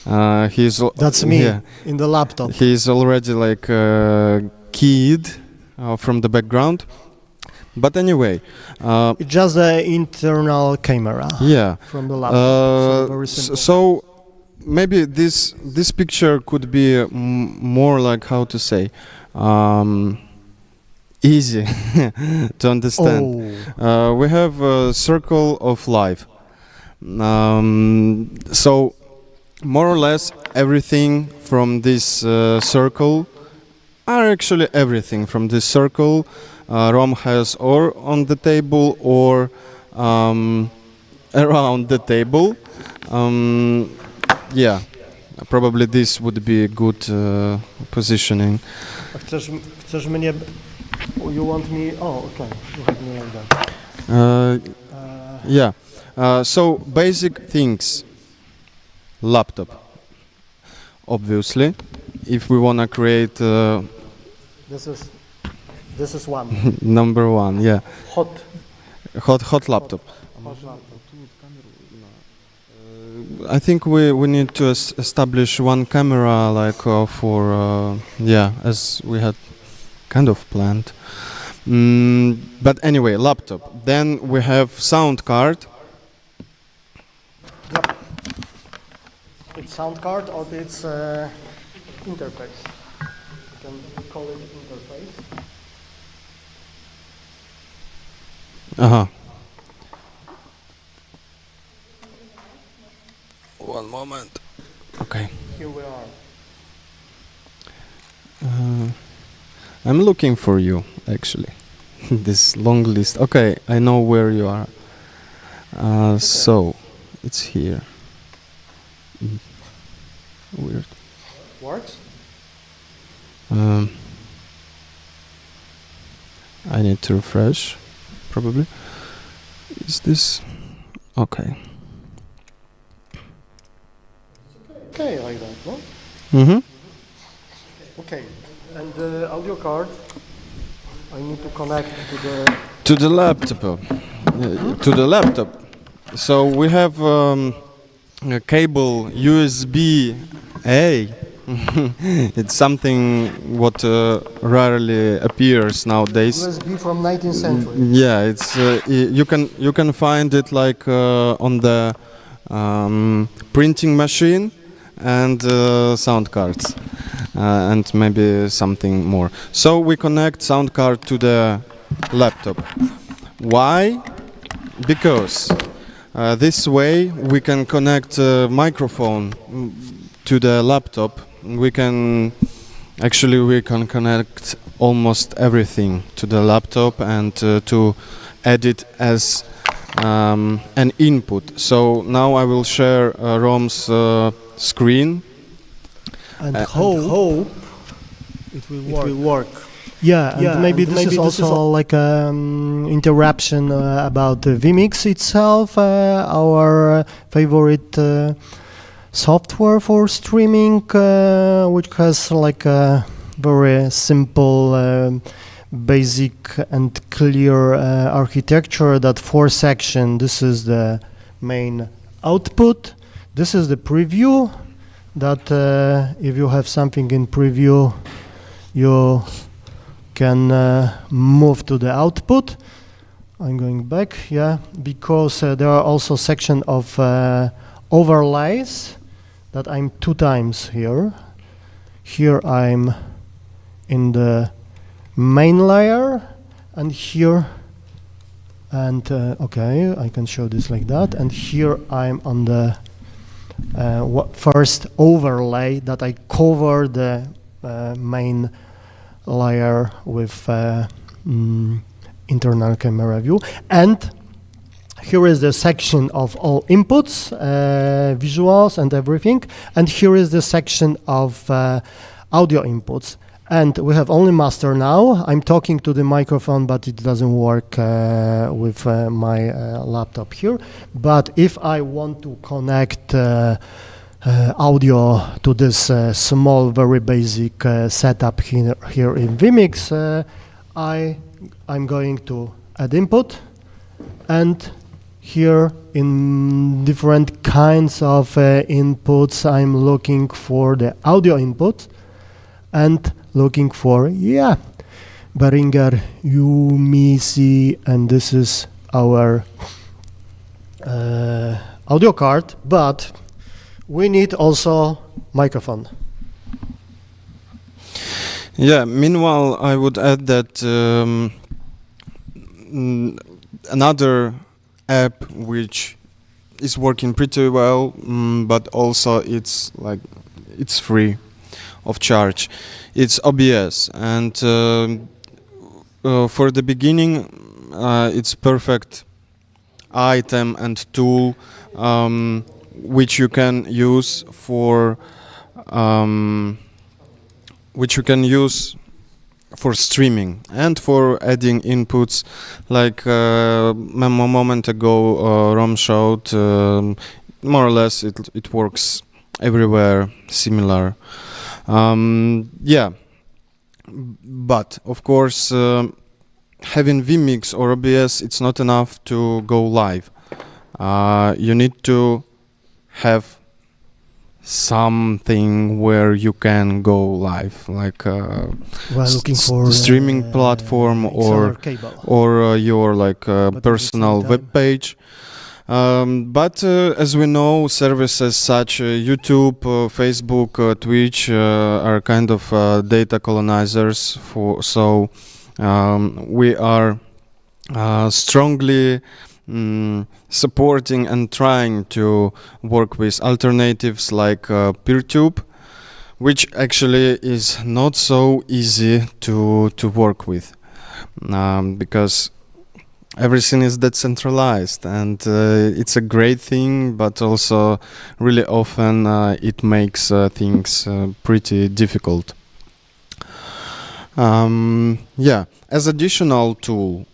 That's me yeah, in the laptop. He's already like keyed from the background. But anyway, It's just the internal camera. Yeah. From the laptop. So very simple. So maybe this picture could be more like, how to say, easy to understand. We have a circle of life. So more or less everything from this circle are actually everything from this circle Rom has or on the table or around the table. Yeah, probably this would be a good positioning. Chcesz mnie... You want me... Oh, okay. You have me like that. Yeah. So basic things. Laptop. Obviously, if we want to create... This is one. Number one, yeah. Hot laptop. I think we need to establish one camera, like for yeah, as we had kind of planned. But anyway, laptop. Then we have sound card. Yep. It's sound card or it's interface. You can call it interface. Uh-huh. One moment. Okay. Here we are. I'm looking for you, actually. This long list. Okay, I know where you are. Okay. So, it's here. Weird. Works? I need to refresh, probably. Is this... Okay. Okay, like that, no? Mm-hmm. Okay, and the audio card, I need to connect to the... To the laptop. To the laptop. So we have a cable USB-A. It's something what rarely appears nowadays. USB from 19th century. Yeah, it's you can find it like on the printing machine and sound cards and maybe something more. So we connect sound card to the laptop. Why? Because this way we can connect a microphone to the laptop. We can connect almost everything to the laptop and to edit as an input. So now I will share Rom's screen and hope it will work. Yeah, and maybe this is also like an interruption about the vMix itself, our favorite software for streaming, which has like a very simple, basic and clear architecture. That 4 section. This is the main output. This is the preview. That if you have something in preview, you can move to the output. I'm going back, yeah, because there are also section of overlays that I'm 2 times here. Here I'm in the main layer, and here, and okay, I can show this like that, and here I'm on the first overlay that I cover the main layer with internal camera view. And here is the section of all inputs, visuals and everything, and here is the section of audio inputs. And we have only master now. I'm talking to the microphone, but it doesn't work with my laptop here. But if I want to connect audio to this small, very basic setup here in vMix, I'm going to add input, and here in different kinds of inputs, I'm looking for the audio input and looking for, yeah, Behringer UMIC, and this is our audio card, but we need also microphone. Yeah, meanwhile, I would add that another app which is working pretty well, but also it's free of charge. It's OBS, and for the beginning, it's perfect item and tool which you can use for streaming and for adding inputs, like a moment ago Rom showed. More or less it works everywhere, similar. Yeah, but of course having vMix or OBS, it's not enough to go live. You need to have something where you can go live, like looking for streaming platform or your personal web page. But as we know, services such YouTube, Facebook, Twitch are kind of data colonizers. So we are strongly supporting and trying to work with alternatives like PeerTube, which actually is not so easy to work with, because everything is decentralized, and it's a great thing, but also really often it makes things pretty difficult. Yeah, as additional tool,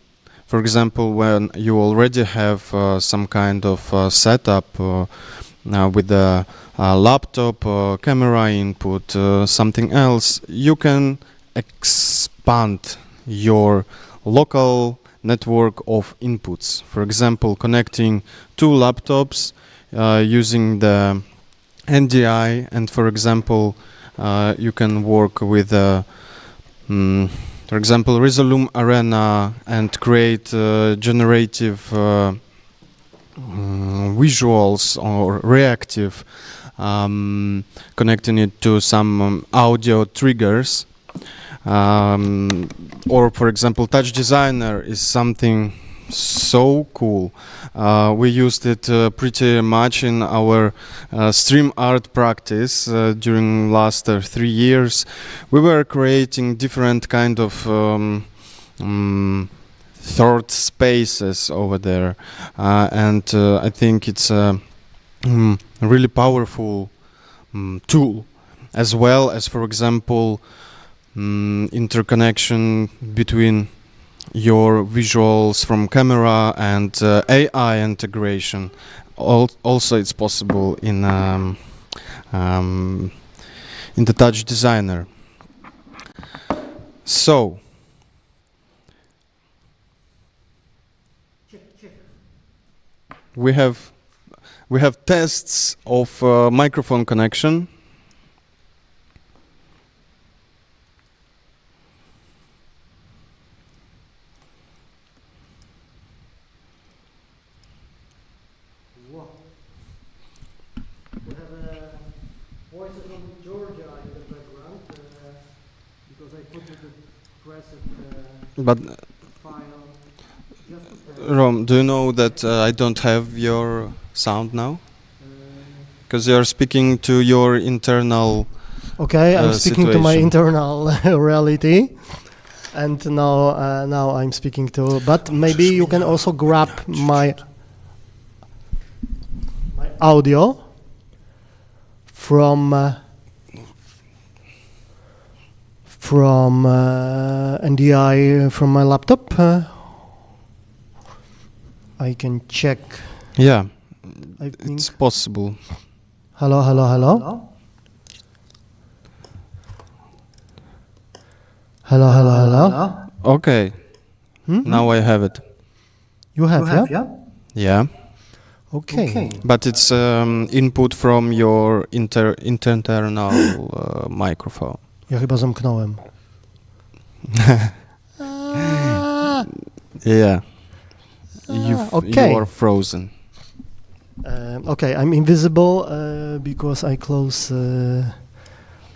for example, when you already have some kind of setup with a laptop, camera input, something else, you can expand your local network of inputs. For example, connecting 2 laptops using the NDI, and for example, you can work with for example, Resolume Arena and create generative visuals or reactive, connecting it to some audio triggers. Or for example, Touch Designer is something so cool. We used it pretty much in our StreamArt practice during last 3 years. We were creating different kind of third spaces over there, and I think it's a really powerful tool, as well as, for example, interconnection between your visuals from camera and AI integration. Also, it's possible in the Touch Designer. So, we have tests of microphone connection. We have voices from Georgia in the background because I put the pressed But file just to test. Rom, do you know that I don't have your sound now? Because you're speaking to your internal. Okay, I'm speaking to my situation. internal reality, and now I'm speaking to. But maybe you can also grab my audio from NDI from my laptop. I can check. Yeah, I think. it's possible. Hello, hello, hello. Hello, hello, hello. Okay, now I have it. You have, yeah? Yeah, Okay. but it's input from your internal microphone. Ja chyba zamknąłem. Yeah, okay. you are frozen. Okay, I'm invisible because I close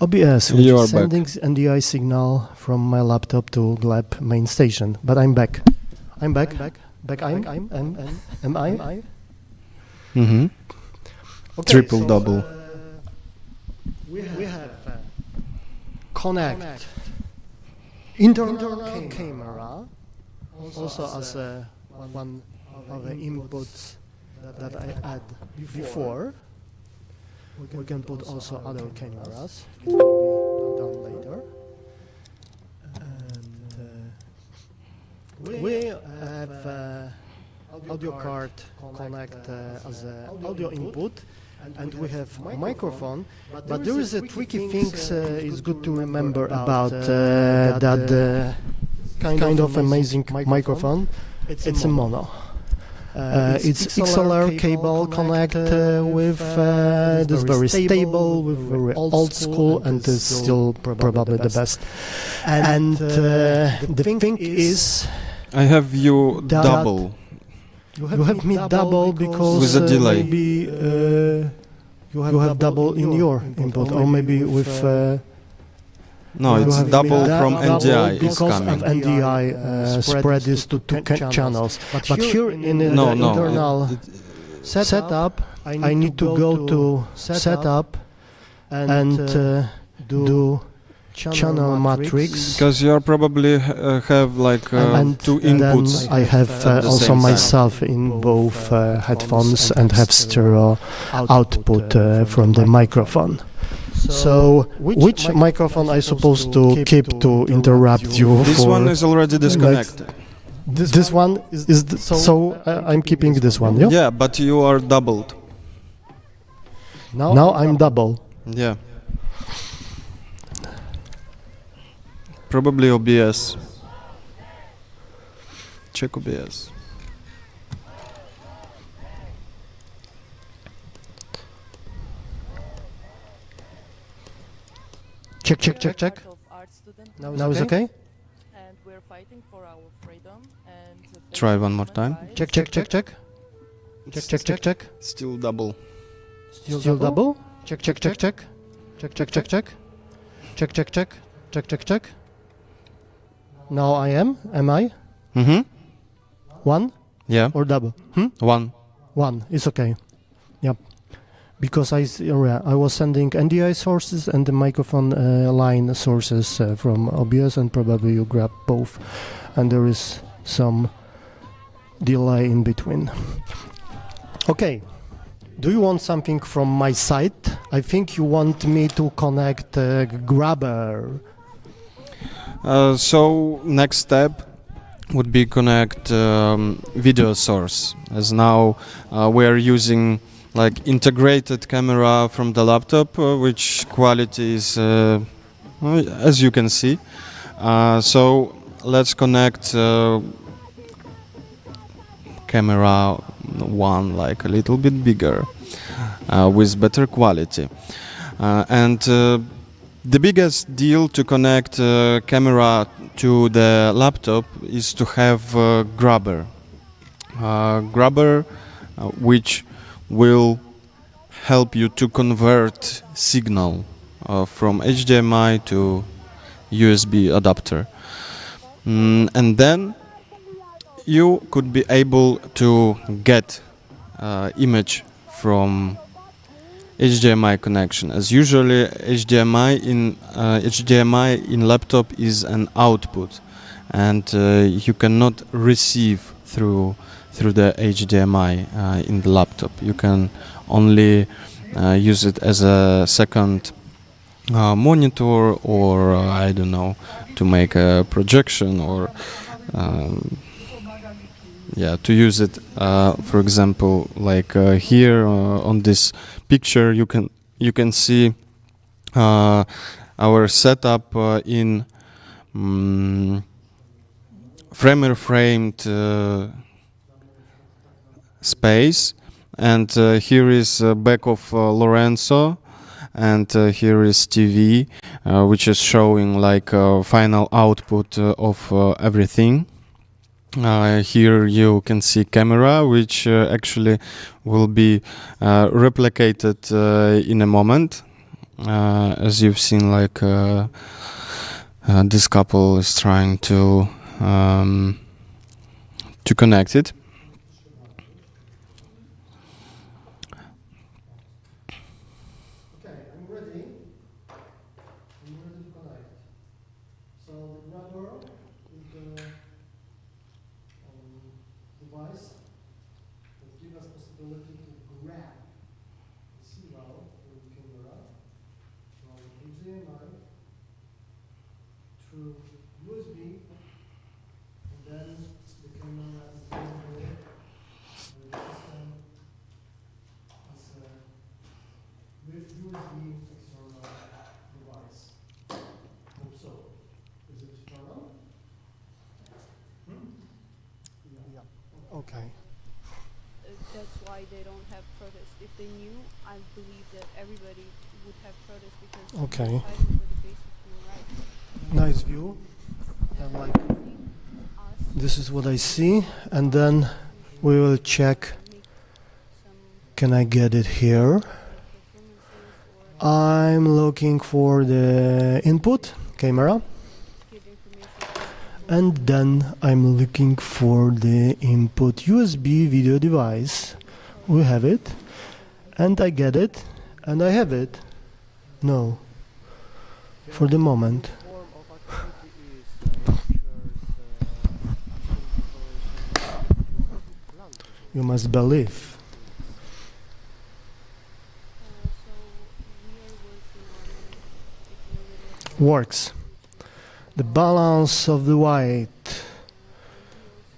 OBS, which You are is sending NDI signal from my laptop to GLEB main station. But I'm back. I'm back. Am I? Mm-hmm. Okay, Triple so, double. We have connect internal camera also as one of the inputs that I add before. We can put also other cameras. It will be done later. And we have audio card connect as an audio input, and we have microphone. But there is a tricky thing. It's good to remember about that kind of amazing microphone. It's a mono. It's XLR cable connect with this very stable, with very old school, and is still probably the best. And the thing is, I have you that double. you have me double because With a delay. maybe you have double in your input, or maybe with. No, you it's have double me from double NDI is because coming. of NDI spread this to two channels. But here in the internal setup, I need to go to setup and do channel matrix. Because you probably have like And two then inputs. I have at the also same time. myself in both headphones and have stereo output from the microphone. So, which microphone I supposed to keep to interrupt you? This for one is already disconnected. This one is so I'm keeping this one. Yeah. Yeah, but you are doubled. Now I'm double. Yeah. Probably OBS. Check OBS. Check. Now it's okay. And we're fighting for our freedom and Try one more time. Check. Still double. Still double. Check. Now am I? Mm-hmm. One Yeah. or double? One. One. It's okay. Yep. Because I was sending NDI sources and the microphone line sources from OBS, and probably you grab both, and there is some delay in between. Okay. Do you want something from my side? I think you want me to connect Grabber. So next step would be connect video source, as now we are using like integrated camera from the laptop, which quality is as you can see. So let's connect camera one, like a little bit bigger, with better quality. And the biggest deal to connect camera to the laptop is to have grabber, which will help you to convert signal from HDMI to USB adapter. And then you could be able to get image from HDMI connection, as usually HDMI in laptop is an output, and you cannot receive through the HDMI in the laptop. You can only use it as a second monitor, or I don't know, to make a projection, or to use it, for example, like here on this picture, you can see our setup in framed space, and here is back of Lorenzo, and here is TV, which is showing like final output of everything. Here you can see camera, which actually will be replicated in a moment, as you've seen. Like this couple is trying to connect it. Okay, I'm ready. I'm ready to connect. So the grabber is the device that gives us possibility to grab the signal from the camera from HDMI through USB, and then the camera is available with the system as a USB external device. Hope so. Is it turned on? Yeah. Okay. That's why they don't have protests. If they knew, I believe that everybody would have protests because Okay. they're fighting for the basic human rights. Nice view. And like this is what I see, and then we will check. Can I get it here? I'm looking for the input camera, and then I'm looking for the input USB video device. We have it, and I get it, and I have it. No, for the moment. You must believe. Works. The balance of the white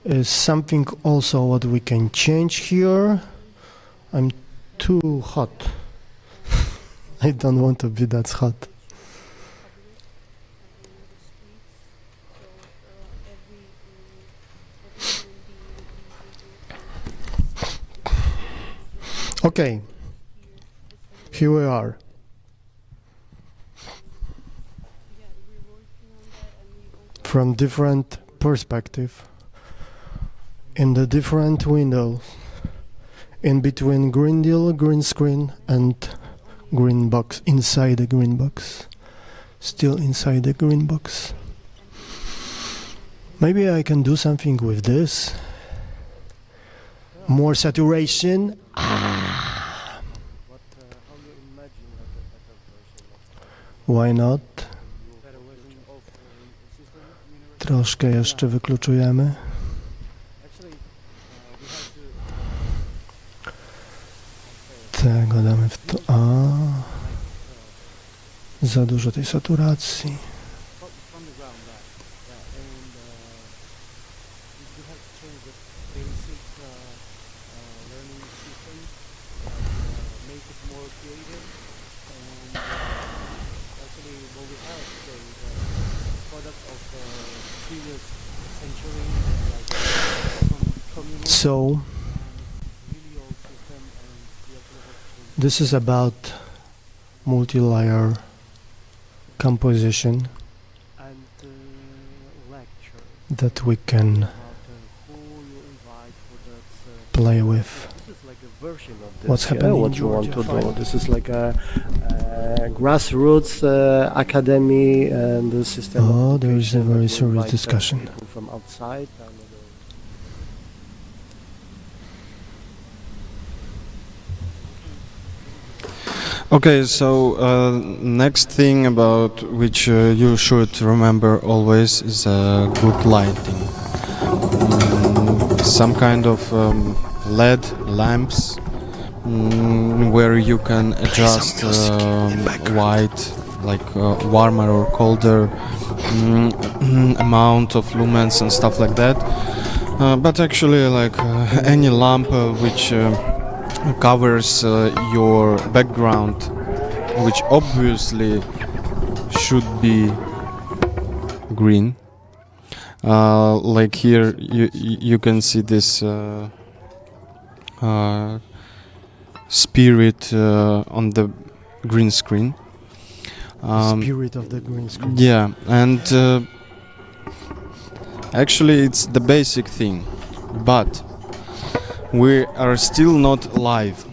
is something also what we can change here. I'm too hot. I don't want to be that hot. Okay, here we are. From different perspective, in the different windows, in between green deal, green screen, and green box, inside the green box, still inside the green box. Maybe I can do something with this. More saturation. Why not? Troszkę jeszcze wykluczujemy. Tego damy w to. Za dużo tej saturacji. So this is about multi-layer composition that we can play with. version of this. What's happening what in you want to Georgia? do. This is like a grassroots academy and the system. Oh, of there is a education very that serious invite, discussion. people from outside. Okay, so next thing about which you should remember always is good lighting. Some kind of LED lamps where you can adjust white, like warmer or colder amount of lumens and stuff like that. But actually, like any lamp which covers your background, which obviously should be green. Like here, you can see this spirit on the green screen. Spirit of the green screen. Yeah, and actually it's the basic thing, but we are still not live.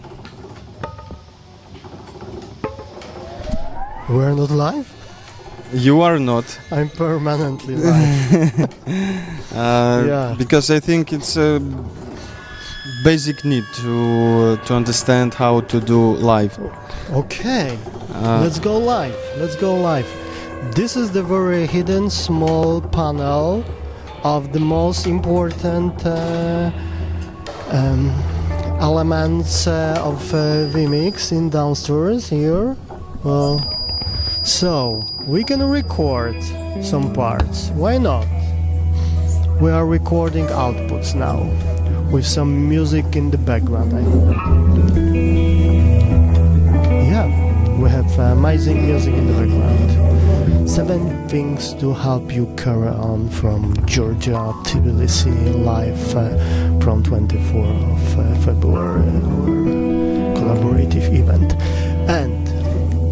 We're not live? You are not. I'm permanently live. Yeah. Because I think it's a basic need to understand how to do live. Okay, let's go live. Let's go live. This is the very hidden small panel of the most important elements of vMix in downstairs here. Well, so we can record some parts. Why not? We are recording outputs now with some music in the background. Yeah, we have amazing music in the background. 7 things to help you carry on from Georgia, Tbilisi, live from 24th of February, our collaborative event. And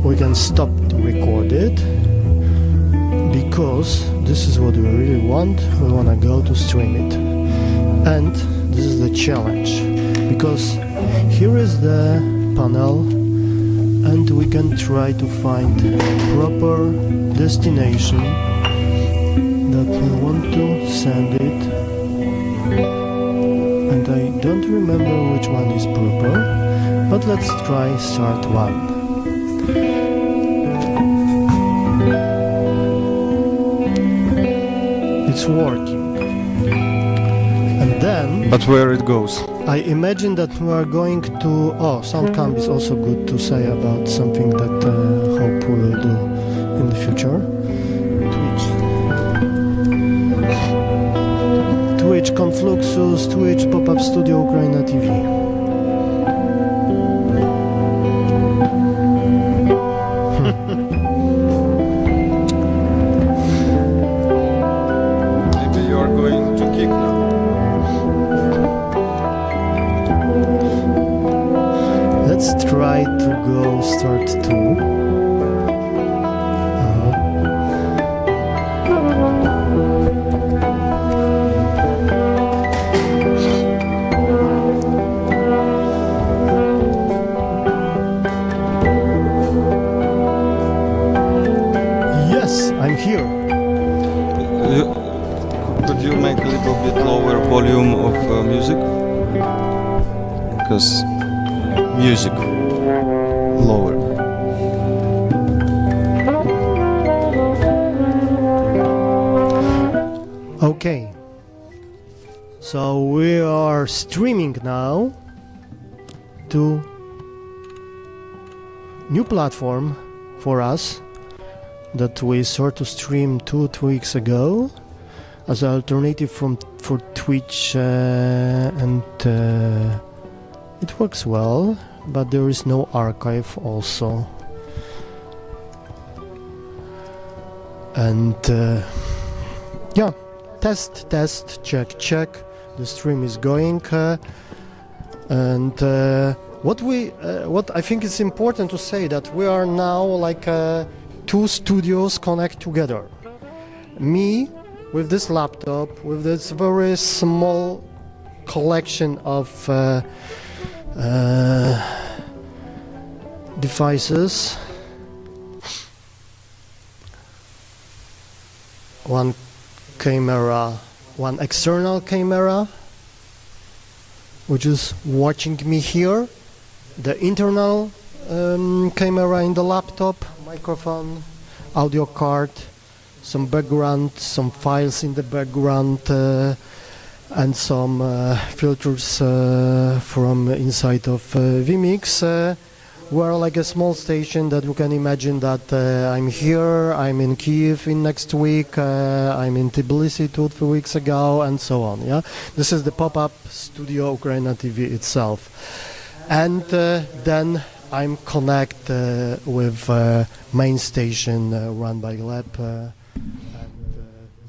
we can stop to record it because this is what we really want. We want to go to stream it. And this is the challenge because here is the panel and we can try to find proper destination that we want to send it, and I don't remember which one is proper, but let's try start one. It's working. And then... But where it goes? I imagine that we are going to... Oh, Soundcamp is also good to say about something that hope we will do in the future. Twitch, Confluxus, Twitch, Pop-Up Studio, UKRAiNATV. Maybe you are going to kick now. Let's try to go start 2. Yes, I'm here. Could you make a little bit lower volume of music? Because music lower. Okay. So we are streaming now to new platform for us that we started to stream 2 weeks ago as an alternative for Twitch and it works well, but there is no archive also. And yeah, test, check. The stream is going, and what I think is important to say that we are now like 2 studios connect together. Me with this laptop, with this very small collection of devices. One camera, one external camera, which is watching me here. The internal camera in the laptop, microphone, audio card, some background, some files in the background, and some filters from inside of vMix. We're like a small station that you can imagine that I'm here, I'm in Kiev in next week, I'm in Tbilisi 2-3 weeks ago, and so on. Yeah, this is the pop-up studio UKRAiNATV itself, and then I'm connected with main station run by lab, and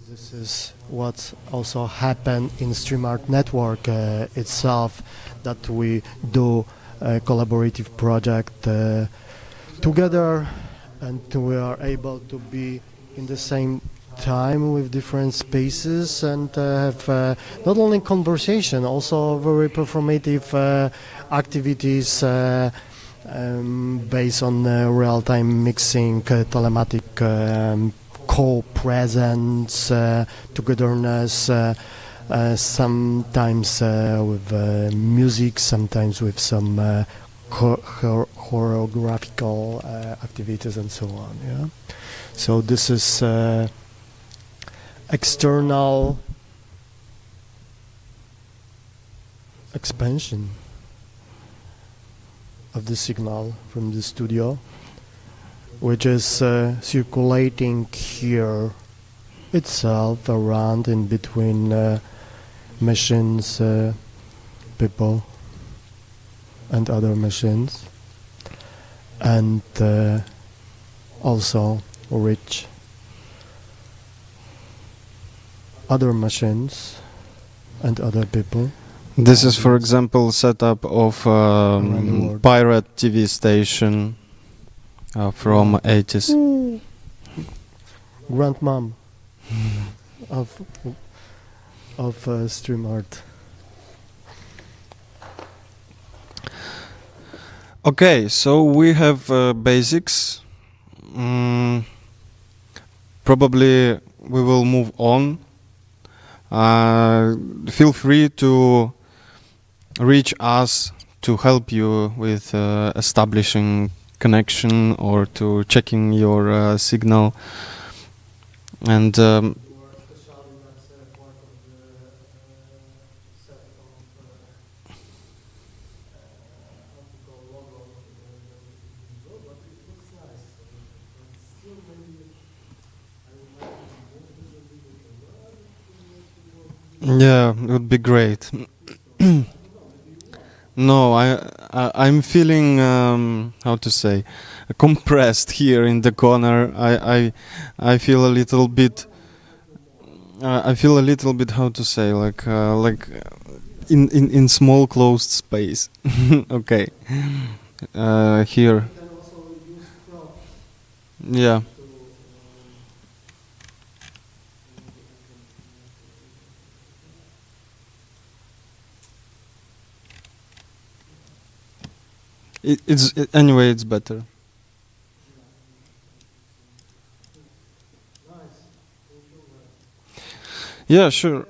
this is what also happened in StreamArt network itself, that we do a collaborative project together, and we are able to be in the same time with different spaces and have not only conversation, also very performative activities based on real-time mixing, telematic co-presence, togetherness, sometimes with music, sometimes with some choreographical activities and so on. Yeah. So this is external expansion of the signal from the studio, which is circulating here itself around in between machines, people and other machines, and also reach other machines and other people. This is, for example, setup of pirate TV station from 80s. Grandmom of StreamArt. Okay, so we have basics. Probably we will move on. Feel free to reach us to help you with establishing connection or to checking your signal. And yeah, it would be great. No, I'm feeling how to say, compressed here in the corner. I feel a little bit. I feel a little bit, how to say, like in small closed space. Okay, here. Yeah. Anyway, it's better. Yeah, sure.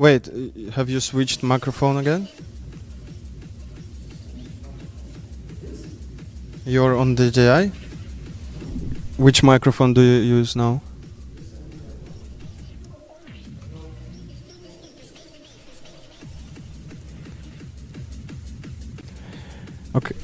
Wait, have you switched microphone again? You're on DJI? Which microphone do you use now? Okay.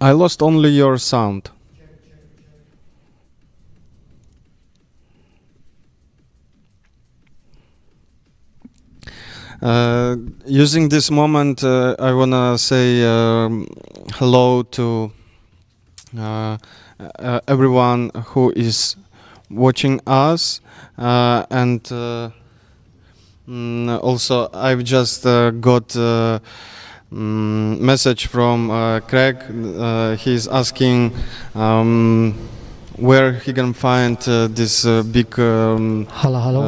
I lost only your sound. Using this moment, I wanna say hello to everyone who is watching us, and also I've just got message from Craig. He's asking where he can find this big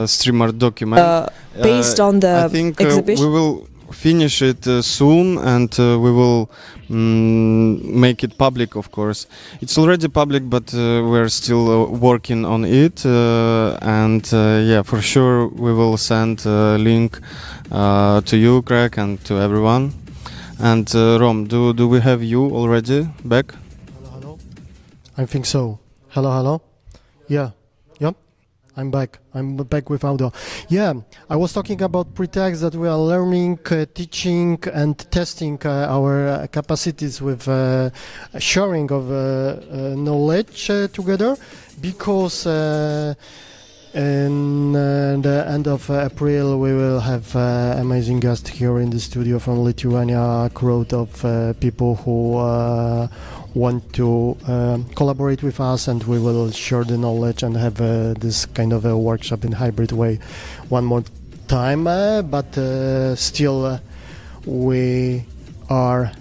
StreamArt document. Based on the I think exhibition. we will finish it soon, and we will make it public, of course. It's already public, but we're still working on it, and yeah, for sure we will send a link to you, Craig, and to everyone. And Rom, do we have you already back? Hello. I think so. Hello. Yeah. I'm back. I'm back with audio. Yeah, I was talking about pretext that we are learning, teaching, and testing our capacities with sharing of knowledge together, because in the end of April we will have amazing guest here in the studio from Lithuania, a crowd of people who want to collaborate with us, and we will share the knowledge and have this kind of a workshop in hybrid way one more time, but still we are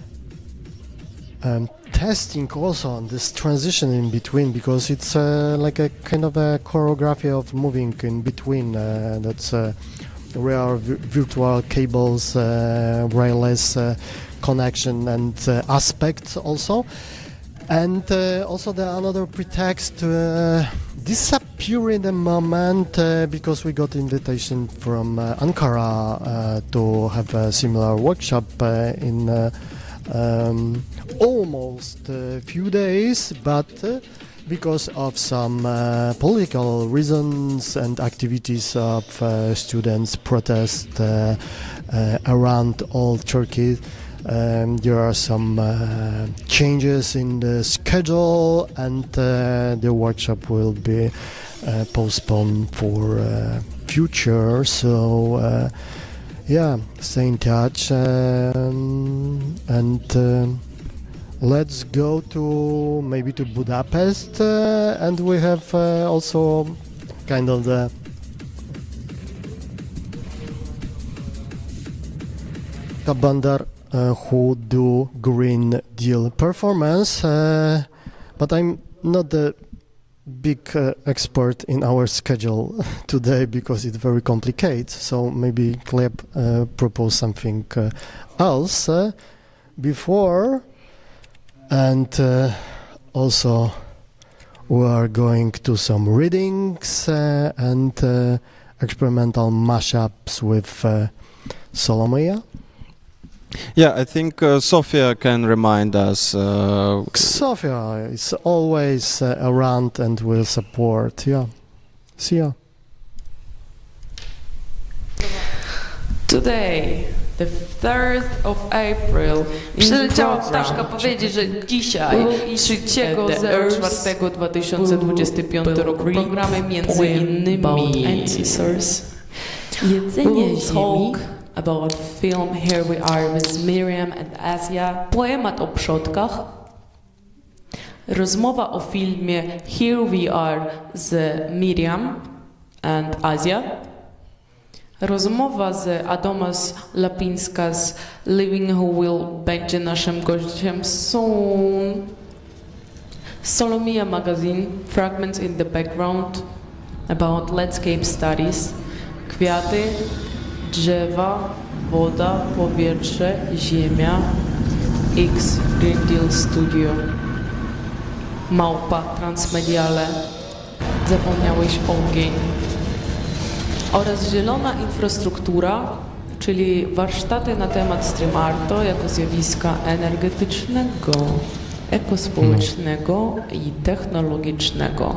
testing also on this transition in between, because it's like a kind of a choreography of moving in between. That's real virtual cables, wireless connection and aspects also. And also the another pretext to disappear in a moment, because we got invitation from Ankara to have a similar workshop in almost a few days, but because of some political reasons and activities of students protest around all Turkey, there are some changes in the schedule, and the workshop will be postponed for future. So yeah, stay in touch, and let's go to maybe to Budapest, and we have also kind of the Kabandar who do Green Deal performance, but I'm not the big expert in our schedule today, because it's very complicated. So maybe Kleb propose something else before, and also we are going to some readings and experimental mashups with Solomia. Yeah, I think Sofia can remind us. Sofia is always around and will support. Yeah. See ya. Today, the 3rd of April, Przyleciała ptaszka powiedzieć, że dzisiaj, 3.04.2025 roku, w programie między innymi Jedzenie Ziemi, about film Here We Are with Miriam and Asia, poemat o przodkach, rozmowa o filmie Here We Are z Miriam and Asia, rozmowa z Adomas Lapinskas Living Who Will będzie naszym gościem soon, Solomia Magazine, Fragments in the Background, about landscape studies, kwiaty, drzewa, woda, powietrze, ziemia X Green Deal Studio, Małpa Transmediale, Zapomniałeś ogień oraz zielona infrastruktura, czyli warsztaty na temat StreamArtu jako zjawiska energetycznego, ekospołecznego i technologicznego.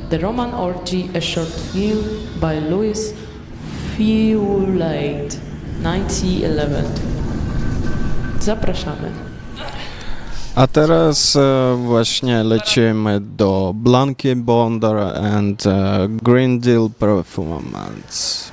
The Roman Orgy, a short film by Louis Fewlade, 1911. Zapraszamy. A teraz właśnie lecimy do Blanki Bondar and Green Deal Performance.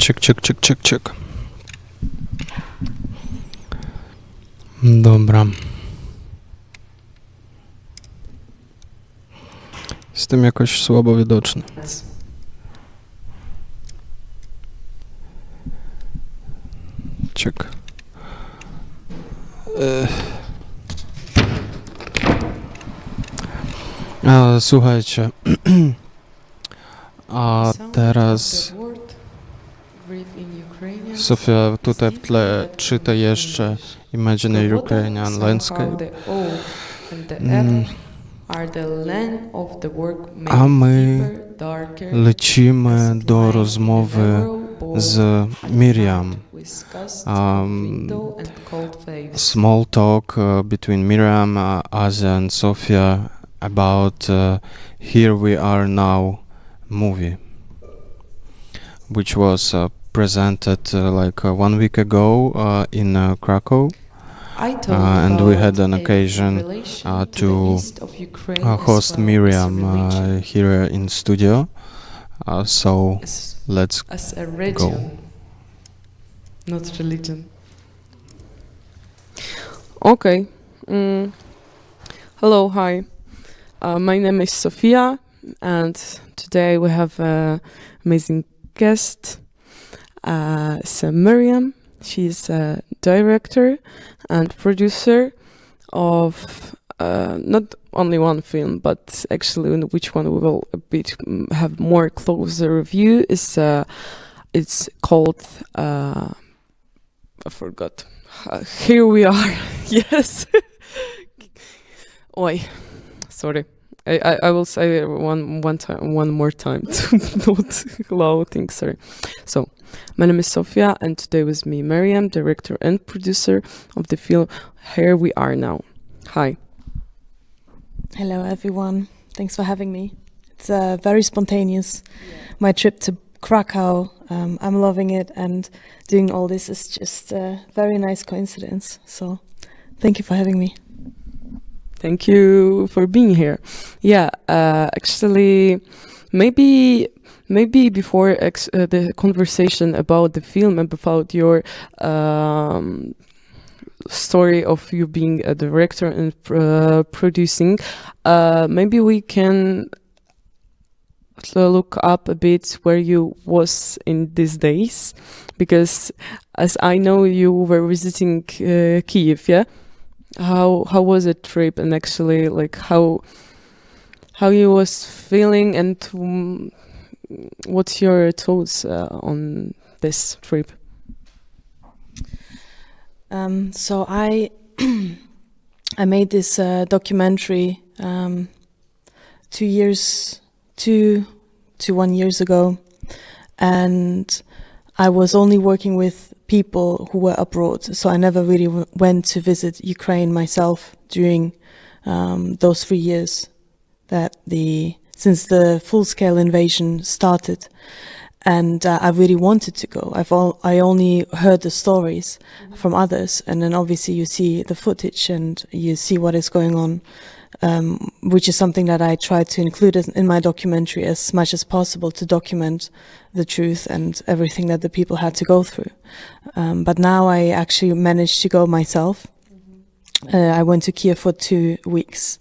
Чек. Dobra. Jestem jakoś słabo widoczny. Czek. Słuchajcie. A teraz Sofia tutaj w tle czyta jeszcze Imaginary Ukrainian Landscape. A my lecimy do rozmowy z Miriam. Small talk between Miriam, Asia and Sofia about Here We Are Now movie, which was presented like 1 week ago in Krakow. And we had an occasion to host Miriam here in studio. So let's go. Not religion. Okay. Hello, hi. My name is Sofia, and today we have an amazing guest. It's Miriam. She's a director and producer of not only one film, but actually which one we will have more closer review is it's called I forgot. Here We Are. Yes. Oi, sorry. I will say one more time to not allow things. Sorry. So, my name is Sofia, and today with me, Miriam, director and producer of the film Here We Are Now. Hi. Hello, everyone. Thanks for having me. It's very spontaneous. My trip to Krakow, I'm loving it, and doing all this is just a very nice coincidence. So, thank you for having me. Thank you for being here. Yeah, actually, maybe before the conversation about the film and about your story of you being a director and producing, maybe we can look up a bit where you was in these days, because as I know you were visiting Kyiv, yeah? How was the trip, and actually like how you was feeling, and what's your thoughts on this trip? So I I made this documentary 2 to 1 year ago, and I was only working with people who were abroad, so I never really went to visit Ukraine myself during those 3 years since the full-scale invasion started. And I really wanted to go. I only heard the stories from others, and then obviously you see the footage and you see what is going on, which is something that I tried to include in my documentary as much as possible, to document the truth and everything that the people had to go through. But now I actually managed to go myself. I went to Kiev for 2 weeks.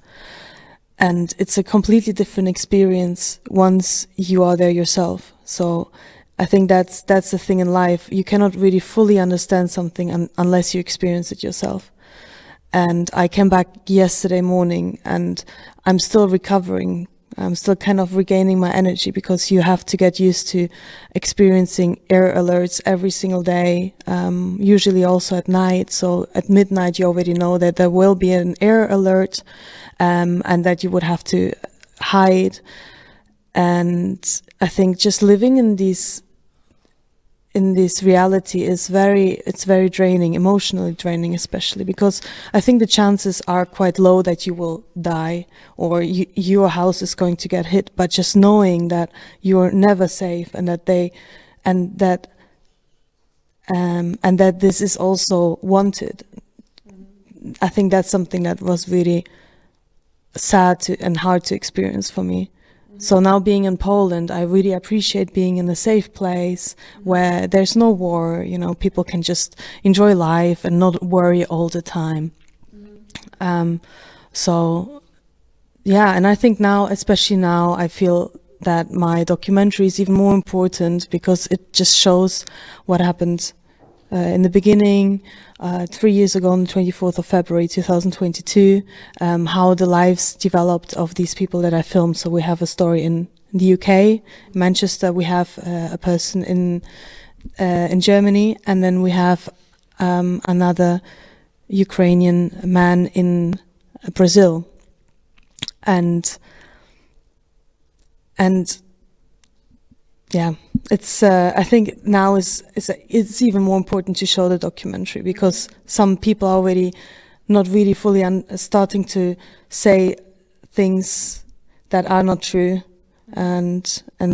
And it's a completely different experience once you are there yourself. So I think that's the thing in life. You cannot really fully understand something unless you experience it yourself. And I came back yesterday morning, and I'm still recovering. I'm still kind of regaining my energy, because you have to get used to experiencing air alerts every single day, usually also at night. So at midnight you already know that there will be an air alert, and that you would have to hide. And I think just living in this reality is very draining, emotionally draining, especially because I think the chances are quite low that you will die or your house is going to get hit. But just knowing that you're never safe, and that this is also wanted, I think that's something that was really sad and hard to experience for me. So now being in Poland, I really appreciate being in a safe place where there's no war, you know, people can just enjoy life and not worry all the time. So yeah, and I think now, especially now, I feel that my documentary is even more important because it just shows what happened in the beginning, 3 years ago on the 24th of February 2022, how the lives developed of these people that I filmed. So we have a story in the UK, Manchester, we have a person in Germany, and then we have another Ukrainian man in Brazil. And yeah, it's I think now it's even more important to show the documentary because some people are already not really fully starting to say things that are not true, and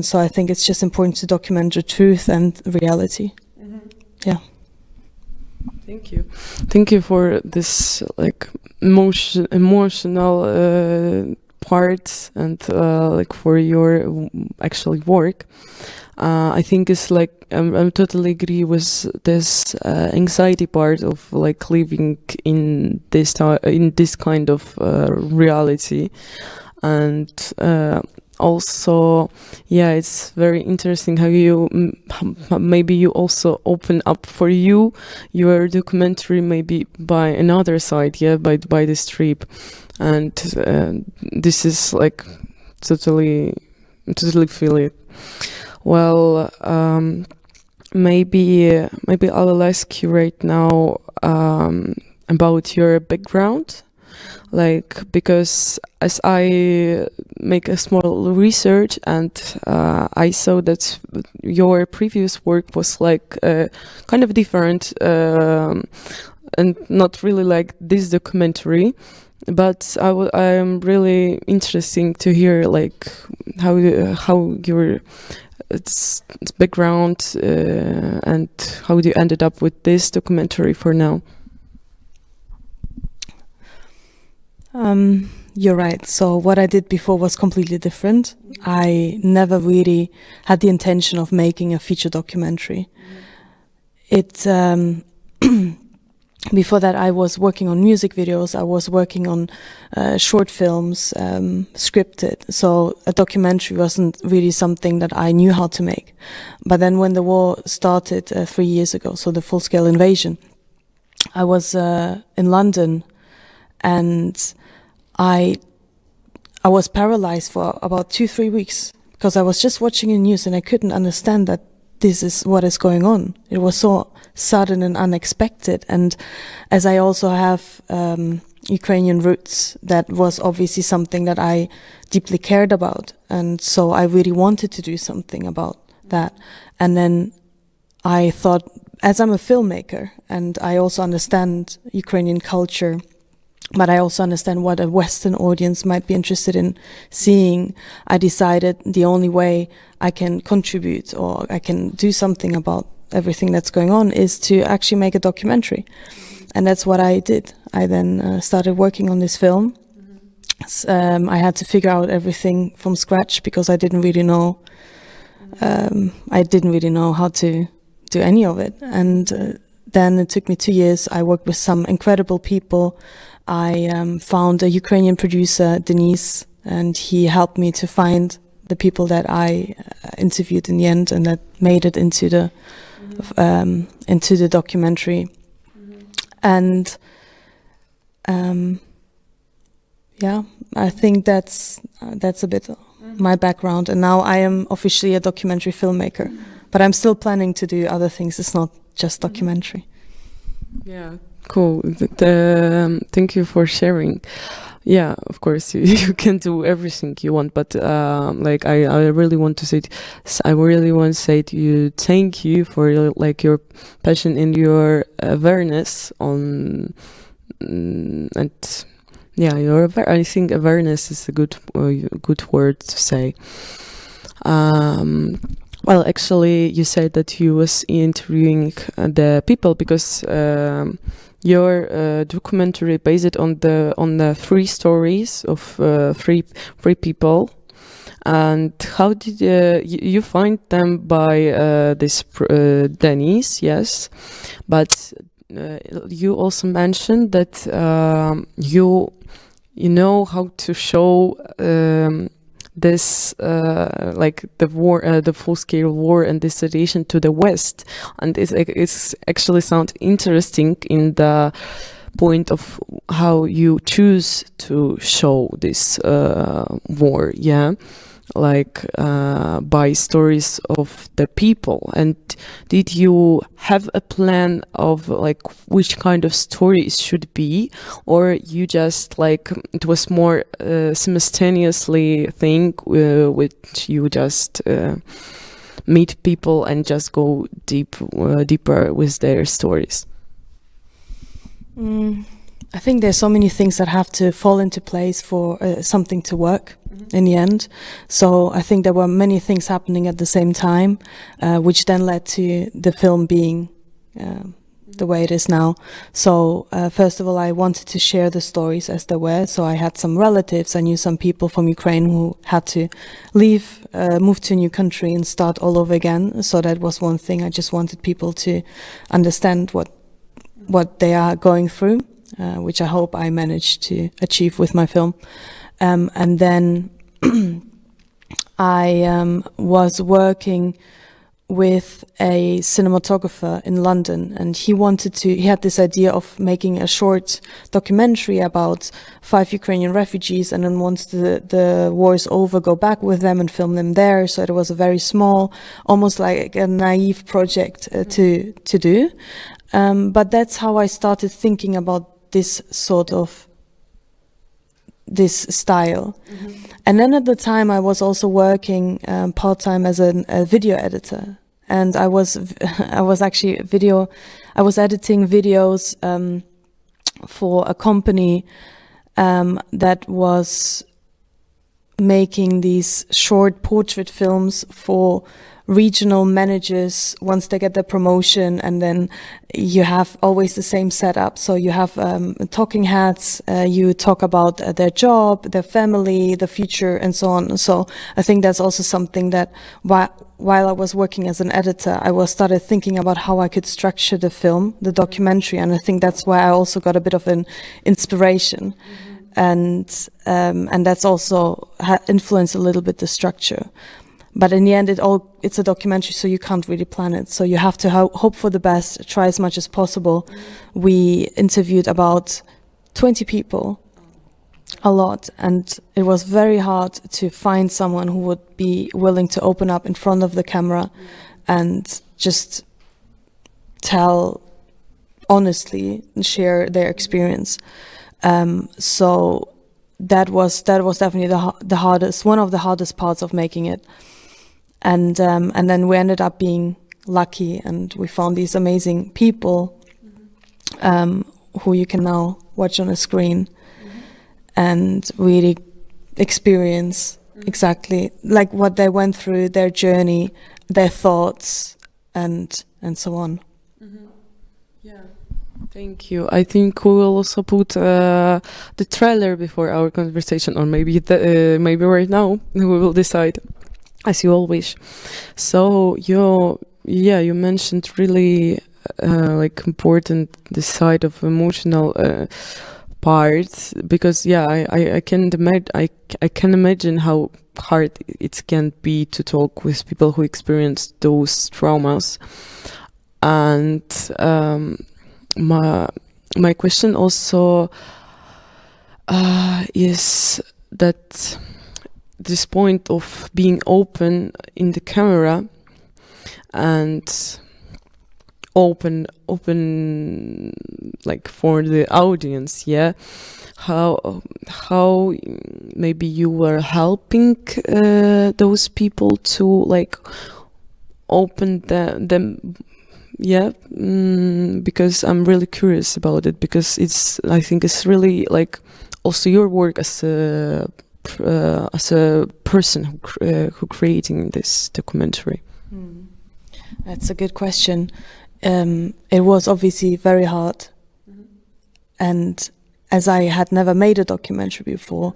so I think it's just important to document the truth and reality. Yeah. Thank you for this like emotional part and like for your actually work. I think it's like I totally agree with this anxiety part of like living in this kind of reality, and also, yeah, it's very interesting how you maybe you also open up for your documentary maybe by another side, yeah, by the strip, and this is like totally feel it. Well, maybe I will ask you right now about your background. Like, because as I make a small research and I saw that your previous work was like kind of different and not really like this documentary, but I am really interesting to hear like how your background and how you ended up with this documentary for now. You're right. So what I did before was completely different. I never really had the intention of making a feature documentary. Before that, I was working on music videos. I was working on short films, scripted. So a documentary wasn't really something that I knew how to make. But then when the war started 3 years ago, so the full-scale invasion, I was in London, and I was paralyzed for about 2-3 weeks because I was just watching the news and I couldn't understand that this is what is going on. It was so sudden and unexpected. And as I also have Ukrainian roots, that was obviously something that I deeply cared about. And so I really wanted to do something about that. And then I thought, as I'm a filmmaker and I also understand Ukrainian culture, but I also understand what a Western audience might be interested in seeing, I decided the only way I can contribute or I can do something about everything that's going on is to actually make a documentary. And that's what I did. I then started working on this film. I had to figure out everything from scratch because I didn't really know how to do any of it. And then it took me 2 years. I worked with some incredible people. I found a Ukrainian producer, Denise, and he helped me to find the people that I interviewed in the end, and that made it into the documentary. And yeah, I think that's a bit my background. And now I am officially a documentary filmmaker, but I'm still planning to do other things. It's not just documentary. Yeah. Cool. Thank you for sharing. Yeah, of course you can do everything you want, but like I really want to say to you thank you for your passion and your awareness on and yeah, I think awareness is a good word to say. Well, actually, you said that you was interviewing the people because your documentary based on the 3 stories of three people, And how did you find them by this Denise? Yes, but you also mentioned that you know how to show this like the war, the full-scale war and this relation to the West, and it's actually sound interesting in the point of how you choose to show this war, yeah, like by stories of the people. And did you have a plan of like which kind of stories should be, or you just like it was more simultaneously thing which you just meet people and just go deeper with their stories? I think there's so many things that have to fall into place for something to work in the end. So I think there were many things happening at the same time, which then led to the film being the way it is now. So first of all, I wanted to share the stories as they were. So I had some relatives. I knew some people from Ukraine who had to leave, move to a new country and start all over again. So that was one thing. I just wanted people to understand what they are going through, which I hope I managed to achieve with my film. And then I was working with a cinematographer in London, and he had this idea of making a short documentary about 5 Ukrainian refugees, and then once the war is over, go back with them and film them there. So it was a very small, almost like a naive project to do. But that's how I started thinking about this style. And then at the time I was also working part-time as a video editor, and I was editing videos for a company that was making these short portrait films for regional managers once they get their promotion, and then you have always the same setup. So you have talking heads, you talk about their job, their family, the future, and so on. So I think that's also something that while I was working as an editor, I started thinking about how I could structure the film, the documentary, and I think that's why I also got a bit of an inspiration. And that's also influenced a little bit the structure. But in the end, it's a documentary, so you can't really plan it. So you have to hope for the best, try as much as possible. We interviewed about 20 people, a lot, and it was very hard to find someone who would be willing to open up in front of the camera and just tell honestly and share their experience. So that was definitely the hardest, one of the hardest parts of making it. And then we ended up being lucky, and we found these amazing people who you can now watch on a screen and really experience exactly like what they went through, their journey, their thoughts, and so on. Yeah. Thank you. I think we will also put the trailer before our conversation, or maybe right now we will decide, as you all wish. So you mentioned really like important the side of emotional parts, because I can imagine how hard it can be to talk with people who experience those traumas. And my question also is that this point of being open in the camera and open like for the audience, how maybe you were helping those people to like open them, because I'm really curious about it, because I think it's really like also your work as a person who creating this documentary. That's a good question. It was obviously very hard, and as I had never made a documentary before,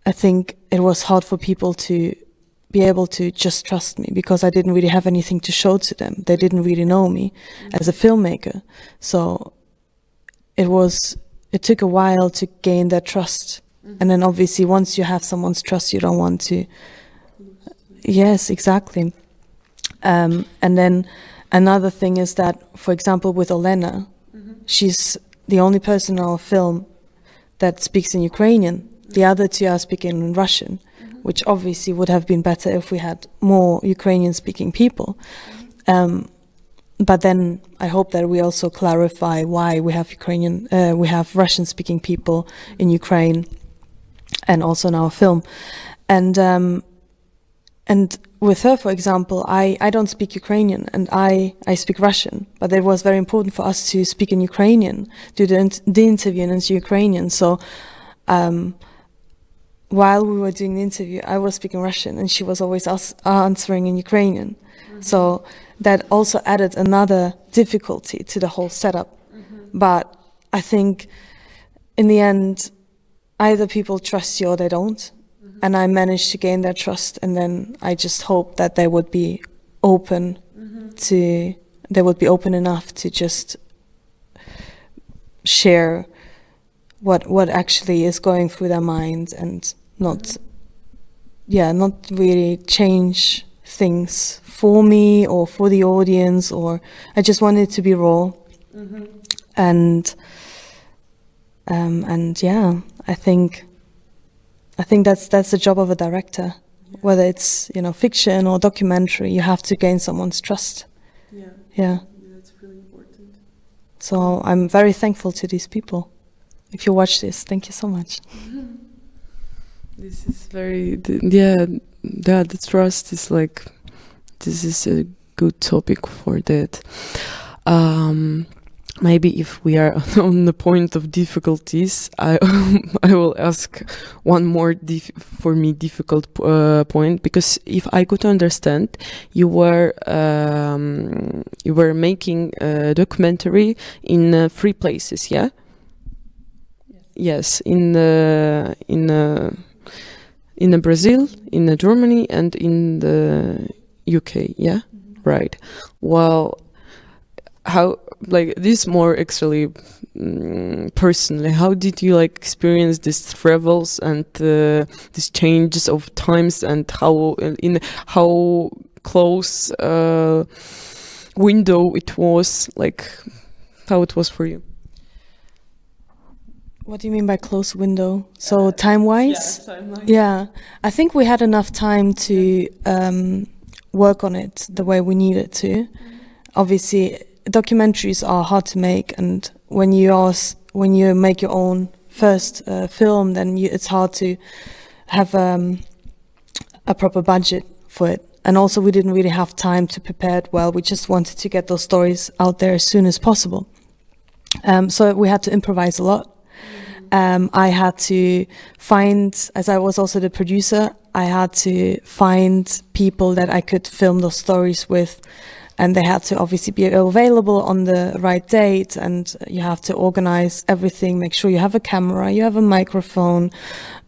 I think it was hard for people to be able to just trust me because I didn't really have anything to show to them. They didn't really know me as a filmmaker. So it took a while to gain their trust. And then obviously once you have someone's trust, you don't want to. Yes, exactly. And then another thing is that, for example, with Olena, she's the only person in our film that speaks in Ukrainian. The other two are speaking in Russian, which obviously would have been better if we had more Ukrainian-speaking people. But then I hope that we also clarify why we have Russian-speaking people in Ukraine and also in our film. And with her, for example, I don't speak Ukrainian and I speak Russian, but it was very important for us to speak in Ukrainian, do the interview in Ukrainian. So while we were doing the interview, I was speaking Russian and she was always answering in Ukrainian. So that also added another difficulty to the whole setup. But I think in the end, either people trust you or they don't. And I managed to gain their trust, and then I just hope that they would be open enough to just share what actually is going through their mind and not really change things for me or for the audience, or I just wanted it to be raw. And yeah, I think that's the job of a director. Whether it's fiction or documentary, you have to gain someone's trust. Yeah. That's really important. So I'm very thankful to these people. If you watch this, thank you so much. This is the trust is like, this is a good topic for that. Maybe if we are on the point of difficulties, I will ask one more for me difficult point, because if I could understand, you were making a documentary in 3 places, yeah? Yes, in Brazil, in Germany, and in the UK, yeah? Right. Well, how, like, this more actually personally, how did you experience these travels and these changes of times, and how close window it was, how it was for you? What do you mean by close window? So time-wise? Yeah, time-wise. Yeah, I think we had enough time to work on it the way we needed to. Obviously, documentaries are hard to make, and when you make your own first film, then it's hard to have a proper budget for it. And also, we didn't really have time to prepare it well. We just wanted to get those stories out there as soon as possible. So we had to improvise a lot. I had to find, as I was also the producer, I had to find people that I could film those stories with. And they had to obviously be available on the right date, and you have to organize everything, make sure you have a camera, you have a microphone,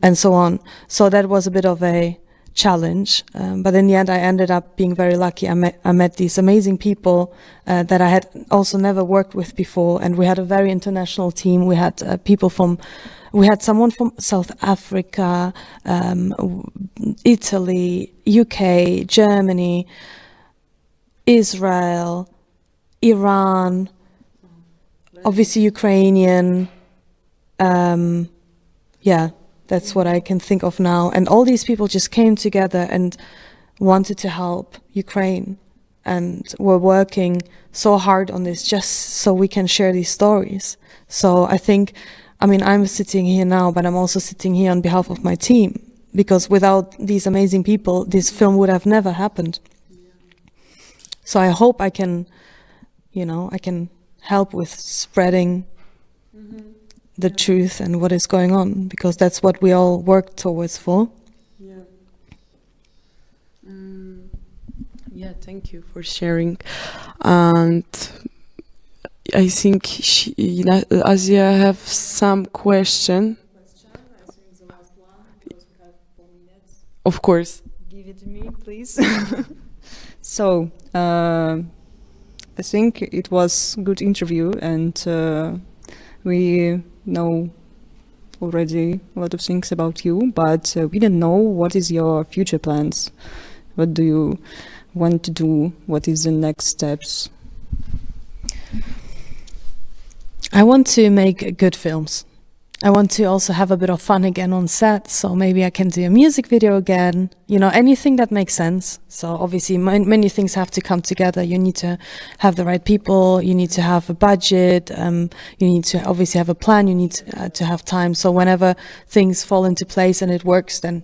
and so on. So that was a bit of a challenge. But in the end, I ended up being very lucky. I met these amazing people that I had also never worked with before, and we had a very international team. We had we had someone from South Africa, Italy, UK, Germany, Israel, Iran, obviously Ukrainian. Yeah, that's what I can think of now. And all these people just came together and wanted to help Ukraine, and were working so hard on this just so we can share these stories. So I think, I'm sitting here now, but I'm also sitting here on behalf of my team, because without these amazing people, this film would have never happened. So I hope I can help with spreading the truth and what is going on, because that's what we all work towards for. Yeah. Yeah, thank you for sharing. And I think Asia have some question. Of course. Give it to me, please. So, I think it was good interview, and we know already a lot of things about you, but we don't know what is your future plans. What do you want to do? What is the next steps? I want to make good films. I want to also have a bit of fun again on set, so maybe I can do a music video again, you know, anything that makes sense. So obviously many things have to come together. You need to have the right people, you need to have a budget, you need to obviously have a plan, you need to have time. So whenever things fall into place and it works, then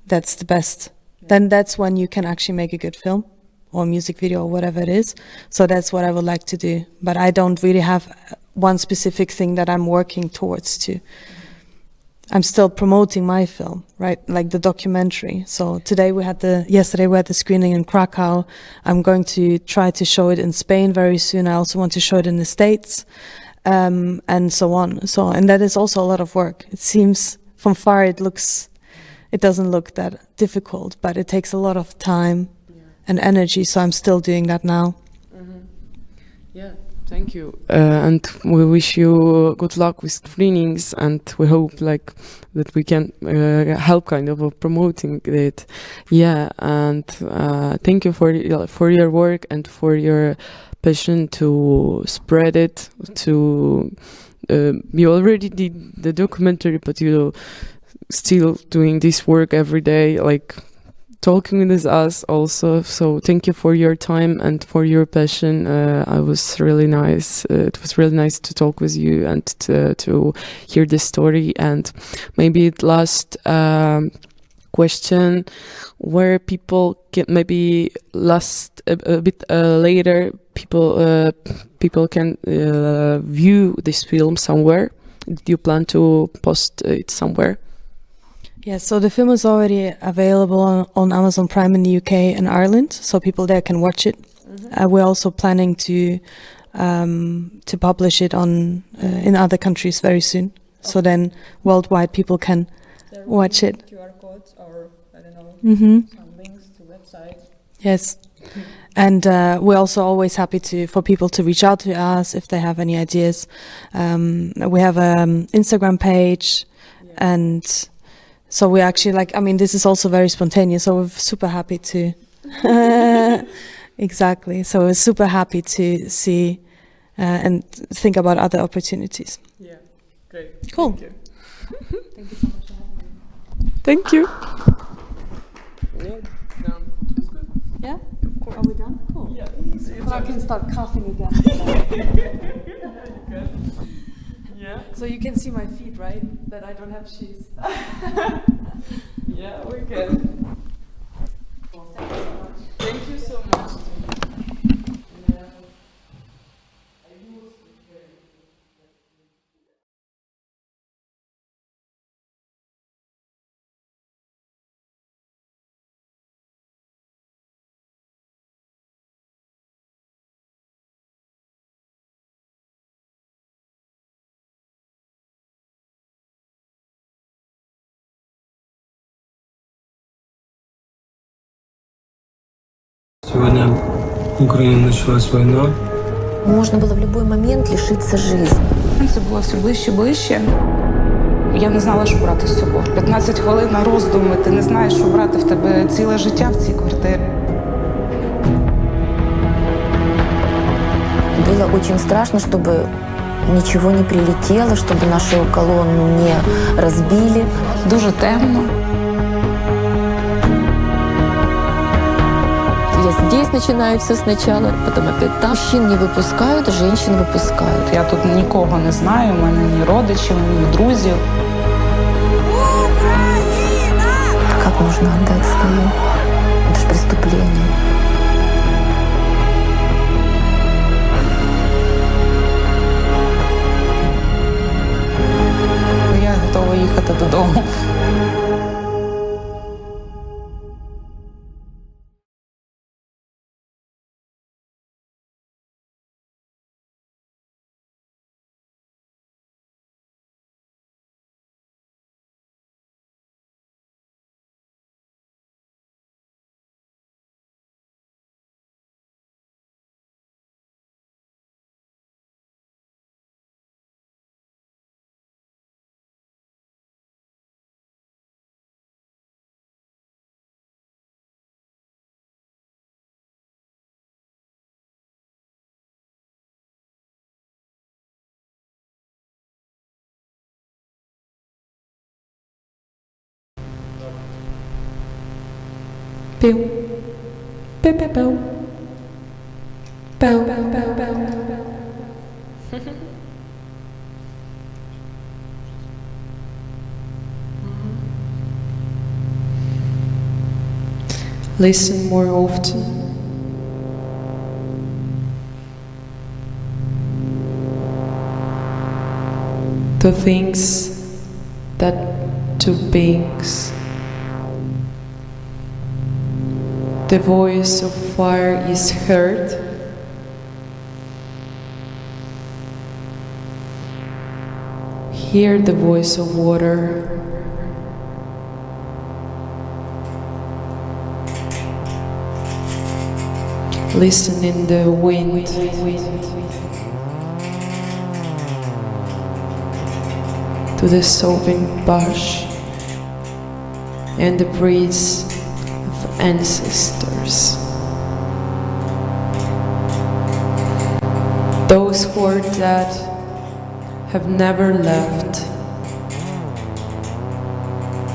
that's the best. Then that's when you can actually make a good film or music video or whatever it is. So that's what I would like to do. But I don't really have one specific thing that I'm working towards to. I'm still promoting my film, right? Like the documentary. So yesterday we had the screening in Krakow. I'm going to try to show it in Spain very soon. I also want to show it in the States, and so on. And that is also a lot of work. It seems from far it doesn't look that difficult, but it takes a lot of time and energy. So I'm still doing that now. Yeah. Thank you, and we wish you good luck with screenings, and we hope that we can help kind of promoting it. Yeah, and thank you for your work and for your passion to spread it. You already did the documentary, but you still doing this work every day, talking with us also. So thank you for your time and for your passion. It was really nice to talk with you and to hear the story. And maybe last question, where people can maybe a bit later people can view this film somewhere. Do you plan to post it somewhere? Yeah, so the film is already available on Amazon Prime in the UK and Ireland, so people there can watch it. We're also planning to publish it in other countries very soon. So then worldwide people can watch it. QR codes or I don't know, some links to websites. Yes. And we're also always happy for people to reach out to us if they have any ideas. We have an Instagram page, and so we actually this is also very spontaneous, so we're super happy to exactly. So we're super happy to see and think about other opportunities. Yeah, great. Cool. Thank you. Thank you so much for having me. Thank you. Yeah? Are we done? Cool. Yeah. Well, I can start coughing again. Yeah. So you can see my feet, right? That I don't have shoes. Yeah, we can. Well, thank you so much. Thank you so much. Сегодня Украина началась война. Можна було в будь-який момент лишитися життя. Це було все ближче, ближче. Я не знала, що брати з собою. 15 хвилин на роздуми, ти не знаєш, що брати, в тебе ціле життя в цій квартирі. Было очень страшно, чтобы ничего не прилетело, чтобы нашу колонну не разбили. Дуже темно. Я здесь начинаю все сначала, потом опять там. Мужчин не выпускают, женщин выпускают. Я тут нікого не знаю, у мене ні родичів, ні друзів. Украина! Как можно отдать свое? Это же преступление. Я готова їхати додому. Pew. Pew, pew, pew. Pew, pew, pew, pew. Listen more often. To things that to beings. The voice of fire is heard. Hear the voice of water. Listen in the wind. To the sobbing bush and the breaths of ancestors. Those who are dead have never left.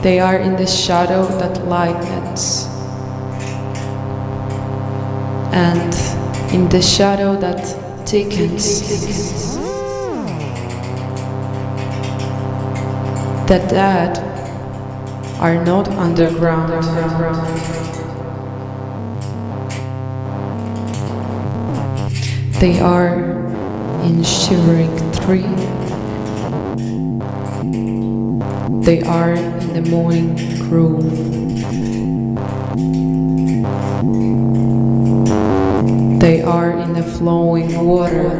They are in the shadow that lightens, and in the shadow that thickens. The dead are not underground. They are in shivering tree. They are in the morning grove. They are in the flowing water.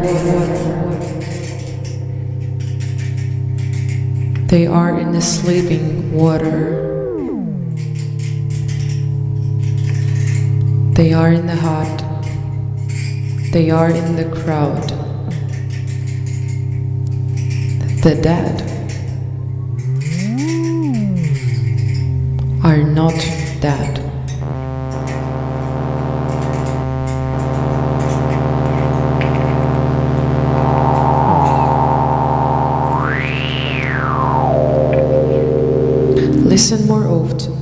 They are in the sleeping water. They are in the heart. They are in the crowd. The dead are not dead. Listen more often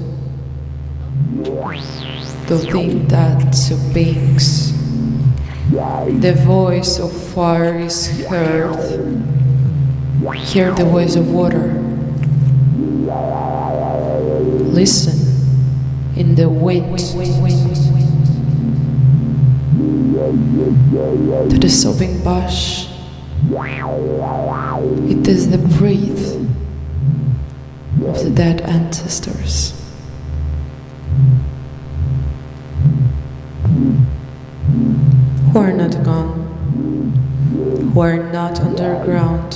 to think that to beings. The voice of fire is heard. Hear the voice of water. Listen in the wind to the sobbing bush. It is the breath of the dead ancestors. Who are not gone, who are not underground,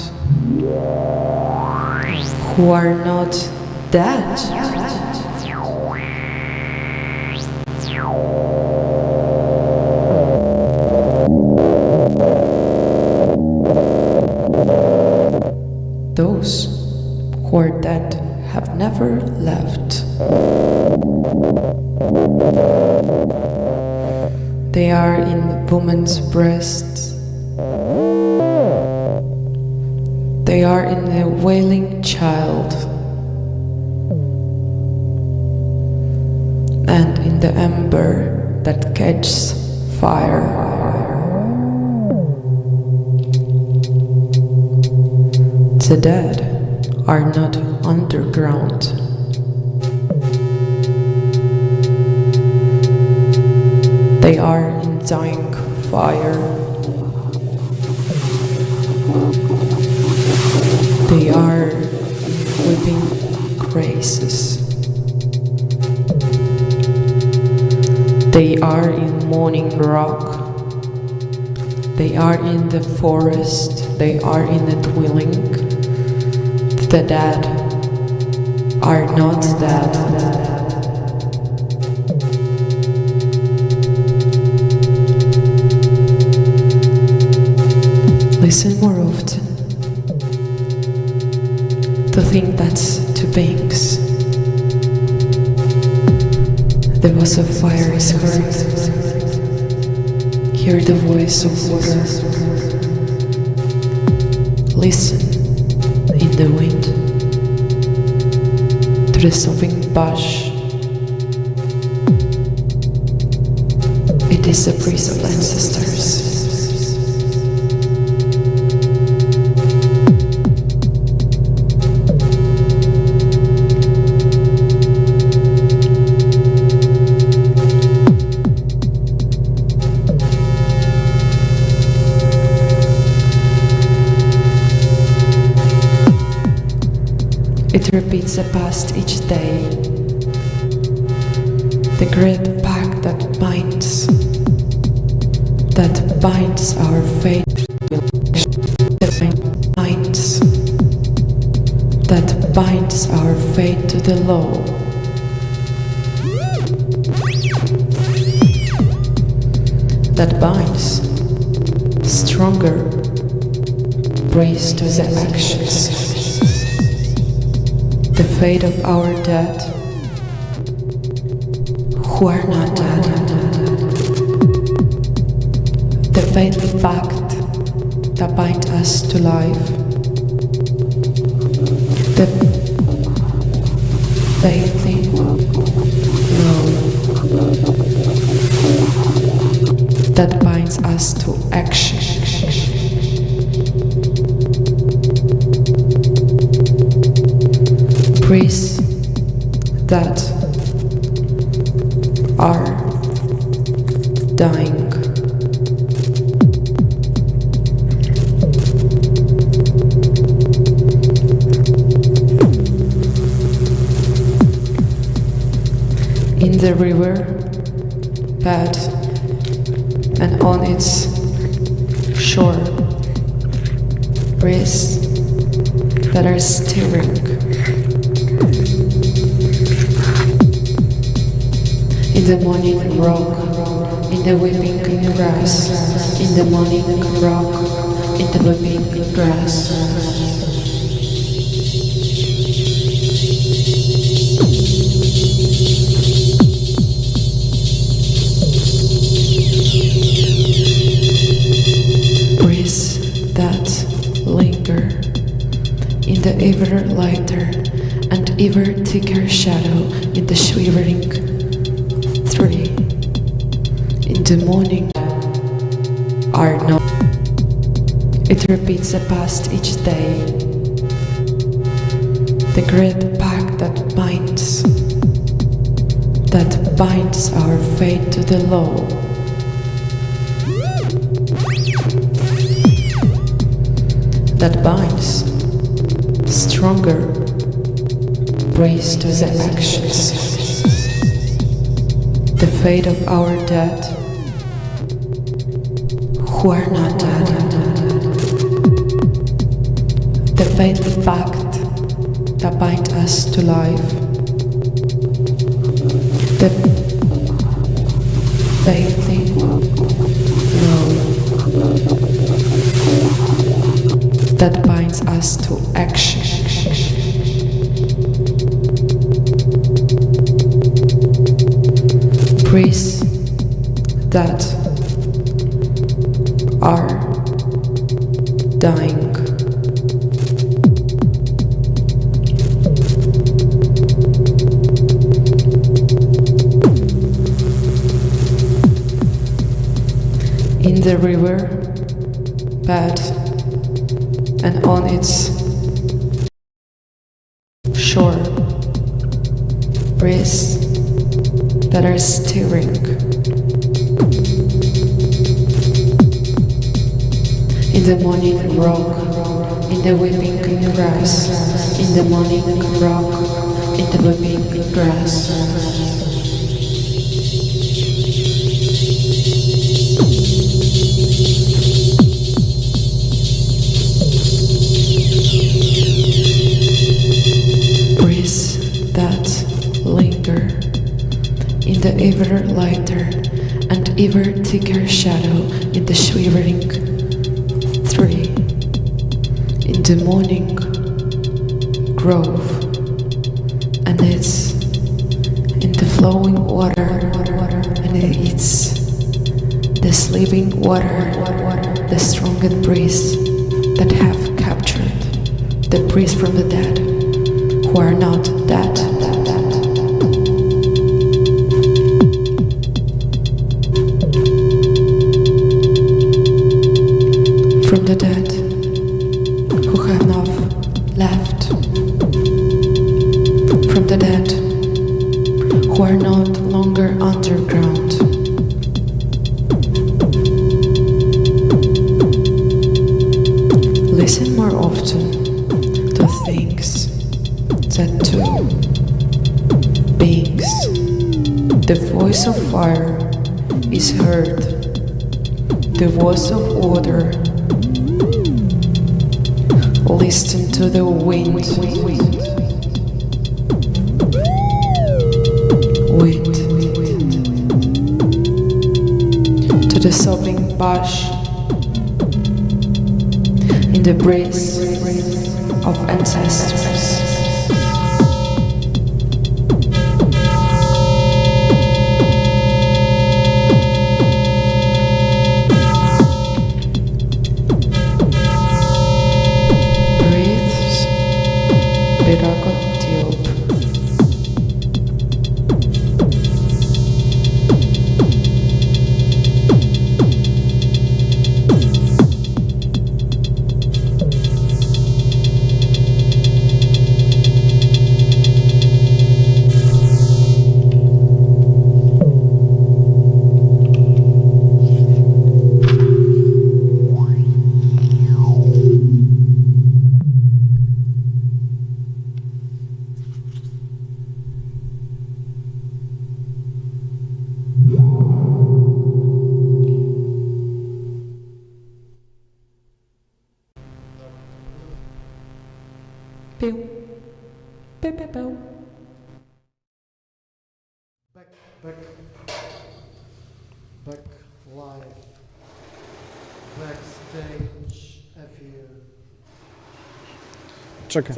who are not dead. Those who are dead have never left. They are in woman's breasts. They are in the wailing child and in the ember that catches fire. The dead are not underground. They are in dying fire. They are weeping graces. They are in morning rock. They are in the forest. They are in the dwelling. The dead are not dead. Listen more often to think that's to beings. The voice of fire is heard. Hear the voice of water. Listen in the wind to the sobbing bush It is the breeze of ancestors. It repeats the past each day. The great pact that binds our fate, that binds our fate to the law. That binds stronger praise to the actions. The fate of our dead who are not dead. The fatal pact that binds us to life. The faithful law that binds us to action. Priests that are dying. In the river bed and on its shore, priests that are stirring. In the morning rock, in the weeping grass, in the morning rock, in the weeping grass. Breeze that linger in the ever lighter and ever thicker shadow in the shivering tree. In the morning are not. It repeats the past each day. The great pact that binds our fate to the law. That binds stronger praise to the actions. The fate of our dead who are not dead. The fatal pact that binds us to life. The faithful law that binds us to action. Priests that are dying. In the river bed and on its shore, priests that are stirring. In the morning rock, in the weeping grass, in the morning rock, in the weeping grass. Breeze that linger in the ever lighter and ever thicker shadow in the shivering tree. In the morning grove, and it's in the flowing water, and it's this living water, the strongest breeze that have captured the breeze from the dead who are not dead. who are not longer underground. Listen more often to things that do beings. The voice of fire is heard, the voice of water. Listen to the wind. Wind. To the sobbing bush in the breeze of ancestors. Breathes Biragot Pew. Pew, pew, pew. Back live, backstage, FU. Czekaj.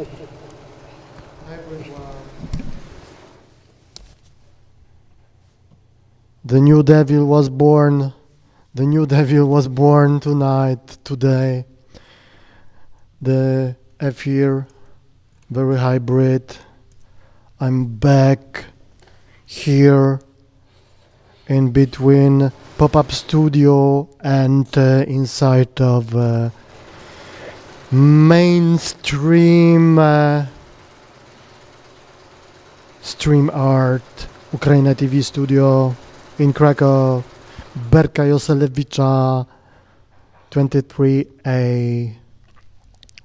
Everyone. The new devil was born. The new devil was born tonight, today. The FU, very hybrid. I'm back here in between pop-up studio and inside of mainstream StreamArt UKRAiNATV studio in Krakow, Berka Joselewicza 23A,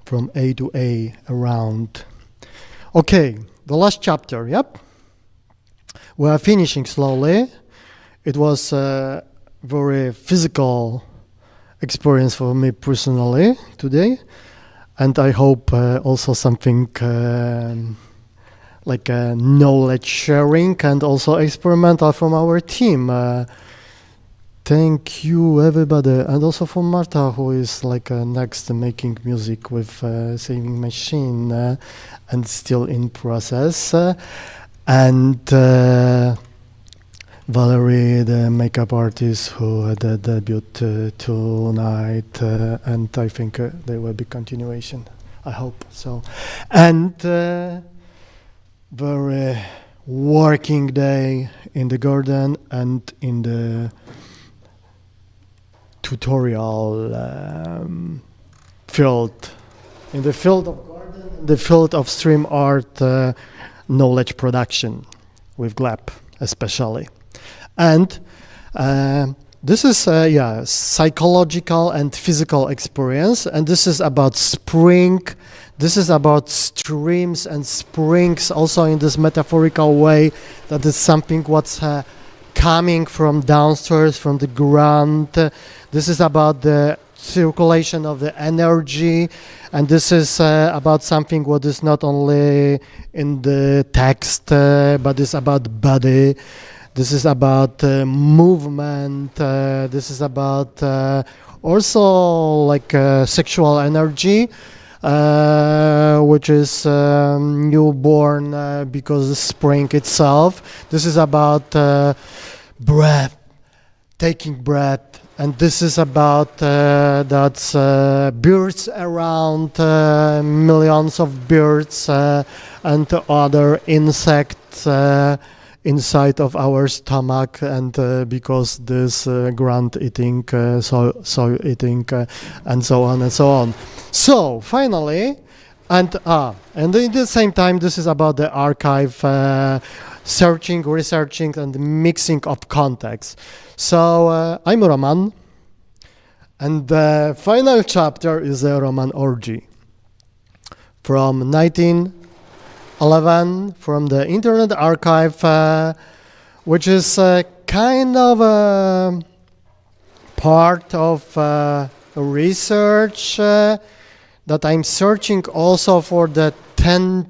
from A to A around. Okay, the last chapter, yep. We are finishing slowly. It was a very physical experience for me personally today, and I hope also something like knowledge sharing and also experimental from our team. Thank you everybody, and also for Marta, who is like next making music with Saving Machine and still in process, and Valerie, the makeup artist who had a debut tonight, and I think there will be continuation. I hope so. And very working day in the garden and in the tutorial field. In the field of garden, the field of StreamArt knowledge production with GLAP especially. And this is psychological and physical experience, and this is about spring. This is about streams and springs also in this metaphorical way, that is something what's coming from downstairs, from the ground. This is about the circulation of the energy, and this is about something what is not only in the text, but is about body. This is about movement. This is about also like sexual energy, which is newborn because of spring itself. This is about breath, taking breath, and this is about that's birds around, millions of birds and other insects inside of our stomach, and because this ground eating, soil eating, and so on and so on. So finally, And in the same time, this is about the archive, searching, researching, and mixing of context. So I'm Roman, and the final chapter is a Roman orgy from 1911 from the Internet Archive, which is kind of a part of research that I'm searching also for the 10th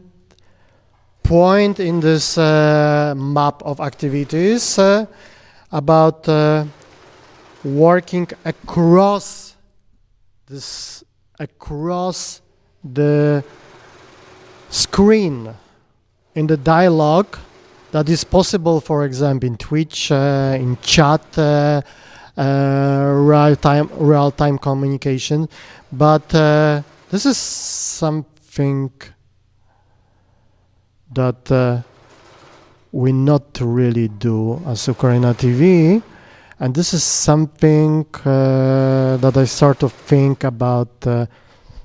point in this map of activities about working across the screen in the dialogue that is possible, for example, in Twitch, in chat, real-time communication, but this is something that we not really do as UKRAiNATV, and this is something that I start to think about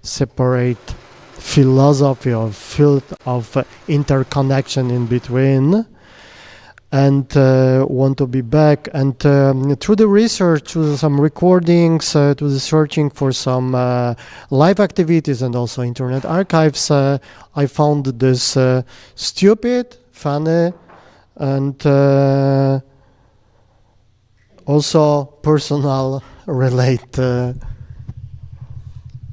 separate philosophy or field of interconnection in between, and want to be back. And through the research, through some recordings, to the searching for some live activities and also internet archives, I found this stupid, funny, and also personal relate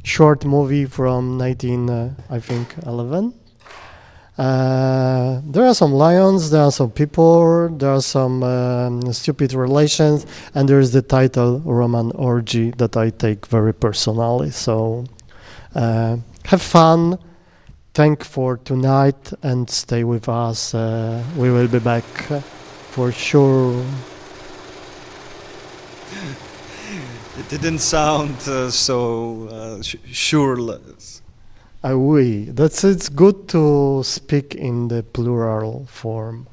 short movie from 1911. There are some lions, there are some people, there are some stupid relations, and there is the title Roman Orgy that I take very personally. So have fun, thank for tonight, and stay with us. We will be back for sure. It didn't sound so sureless. Oui, it's good to speak in the plural form,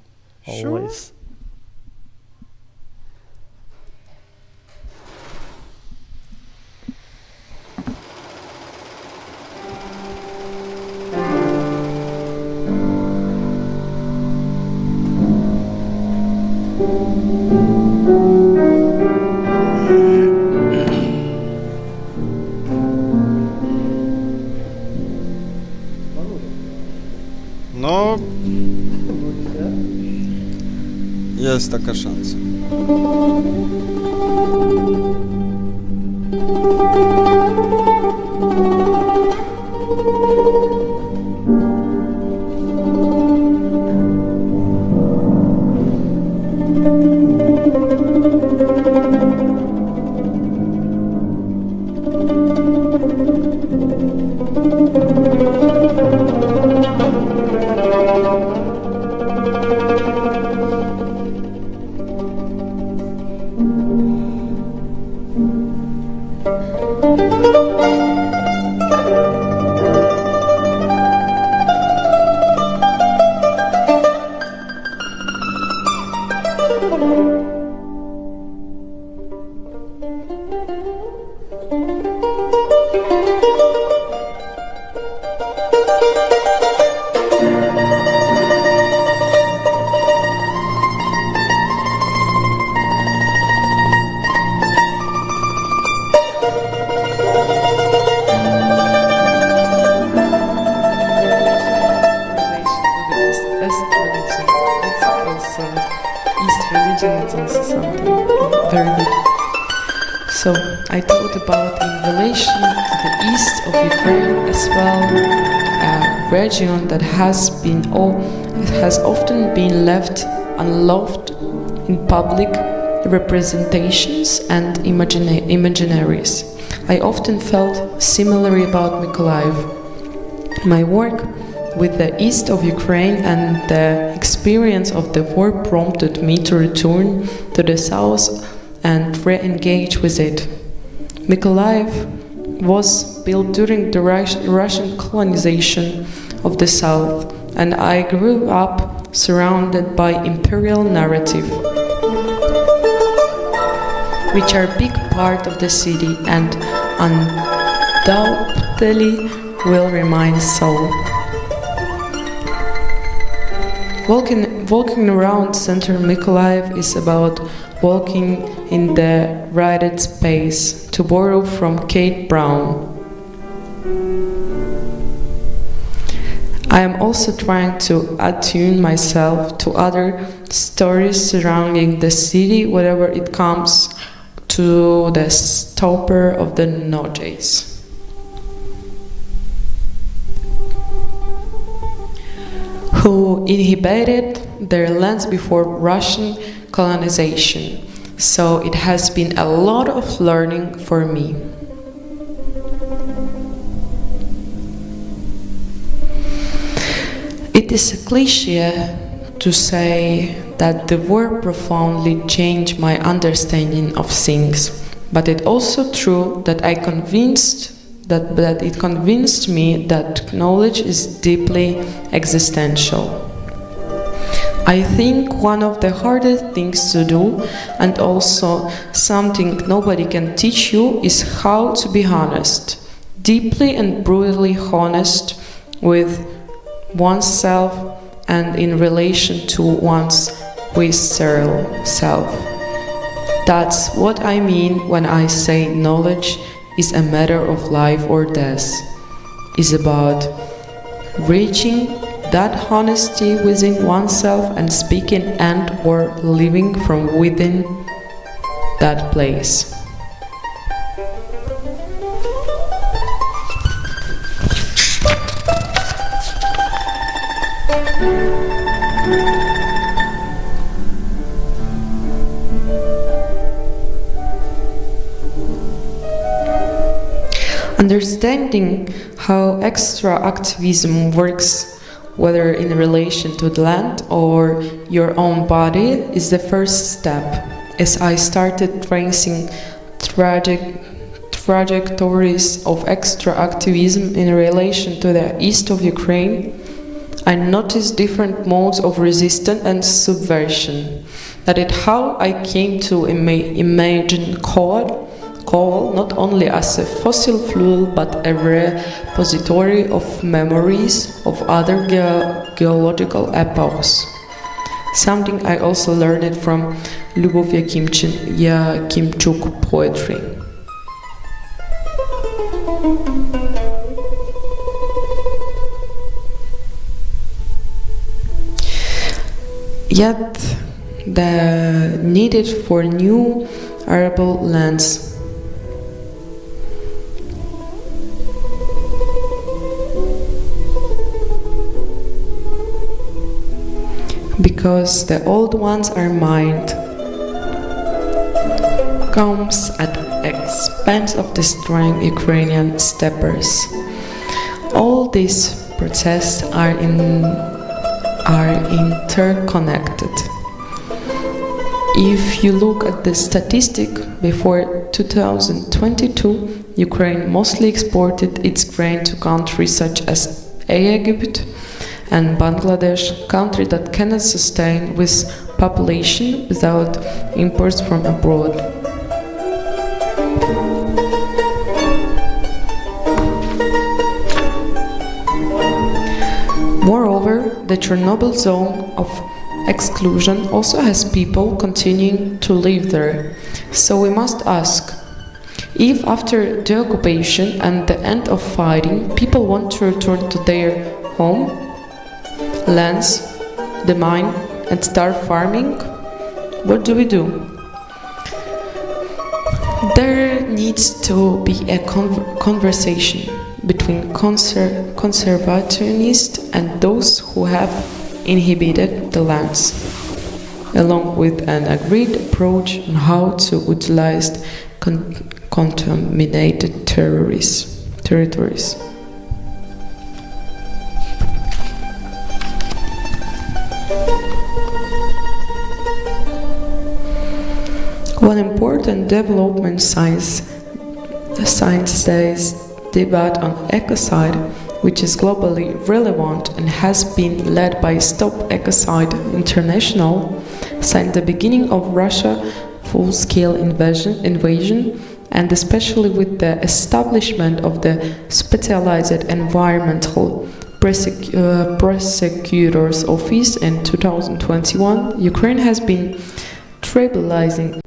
always. No, jest taka szansa. So I thought about in relation to the east of Ukraine as well, a region that has often been left unloved in public representations and imaginaries. I often felt similarly about Mykolaiv. My work with the east of Ukraine and the experience of the war prompted me to return to the south and re-engage with it. Mykolaiv was built during the Russian colonization of the south, and I grew up surrounded by imperial narrative, which are a big part of the city and undoubtedly will remain so. Walking around Center Mykolaiv is about walking in the righted space, to borrow from Kate Brown. I am also trying to attune myself to other stories surrounding the city, whenever it comes to the stopper of the noches. Who inhabited their lands before Russian colonization. So it has been a lot of learning for me. It is a cliché to say that the war profoundly changed my understanding of things, but it's also true that it convinced me that knowledge is deeply existential. I think one of the hardest things to do, and also something nobody can teach you, is how to be honest, deeply and brutally honest with oneself and in relation to one's visceral self. That's what I mean when I say knowledge is a matter of life or death. It's about reaching that honesty within oneself and speaking and or living from within that place. Understanding how extra activism works, whether in relation to the land or your own body, is the first step. As I started tracing trajectories of extra activism in relation to the east of Ukraine, I noticed different modes of resistance and subversion. That is how I came to imagine coal not only as a fossil fuel but a repository of memories of other geological epochs. Something I also learned from Lyubov Yakimchuk poetry. Yet the needed for new arable lands because the old ones are mined comes at the expense of the strong Ukrainian steppers. All these processes are interconnected. If you look at the statistic, before 2022, Ukraine mostly exported its grain to countries such as Egypt and Bangladesh, countries that cannot sustain with population without imports from abroad. Moreover, the Chernobyl zone of exclusion also has people continuing to live there. So we must ask, if after the occupation and the end of fighting, people want to return to their home, lands, the mine, and start farming, what do we do? There needs to be a conversation between conservationists and those who have inhabited the lands, along with an agreed approach on how to utilize contaminated territories. One important development science days debate on ecocide, which is globally relevant and has been led by Stop Ecocide International since the beginning of Russia's full-scale invasion. and especially with the establishment of the specialized environmental prosecutor's office in 2021, Ukraine has been tribalizing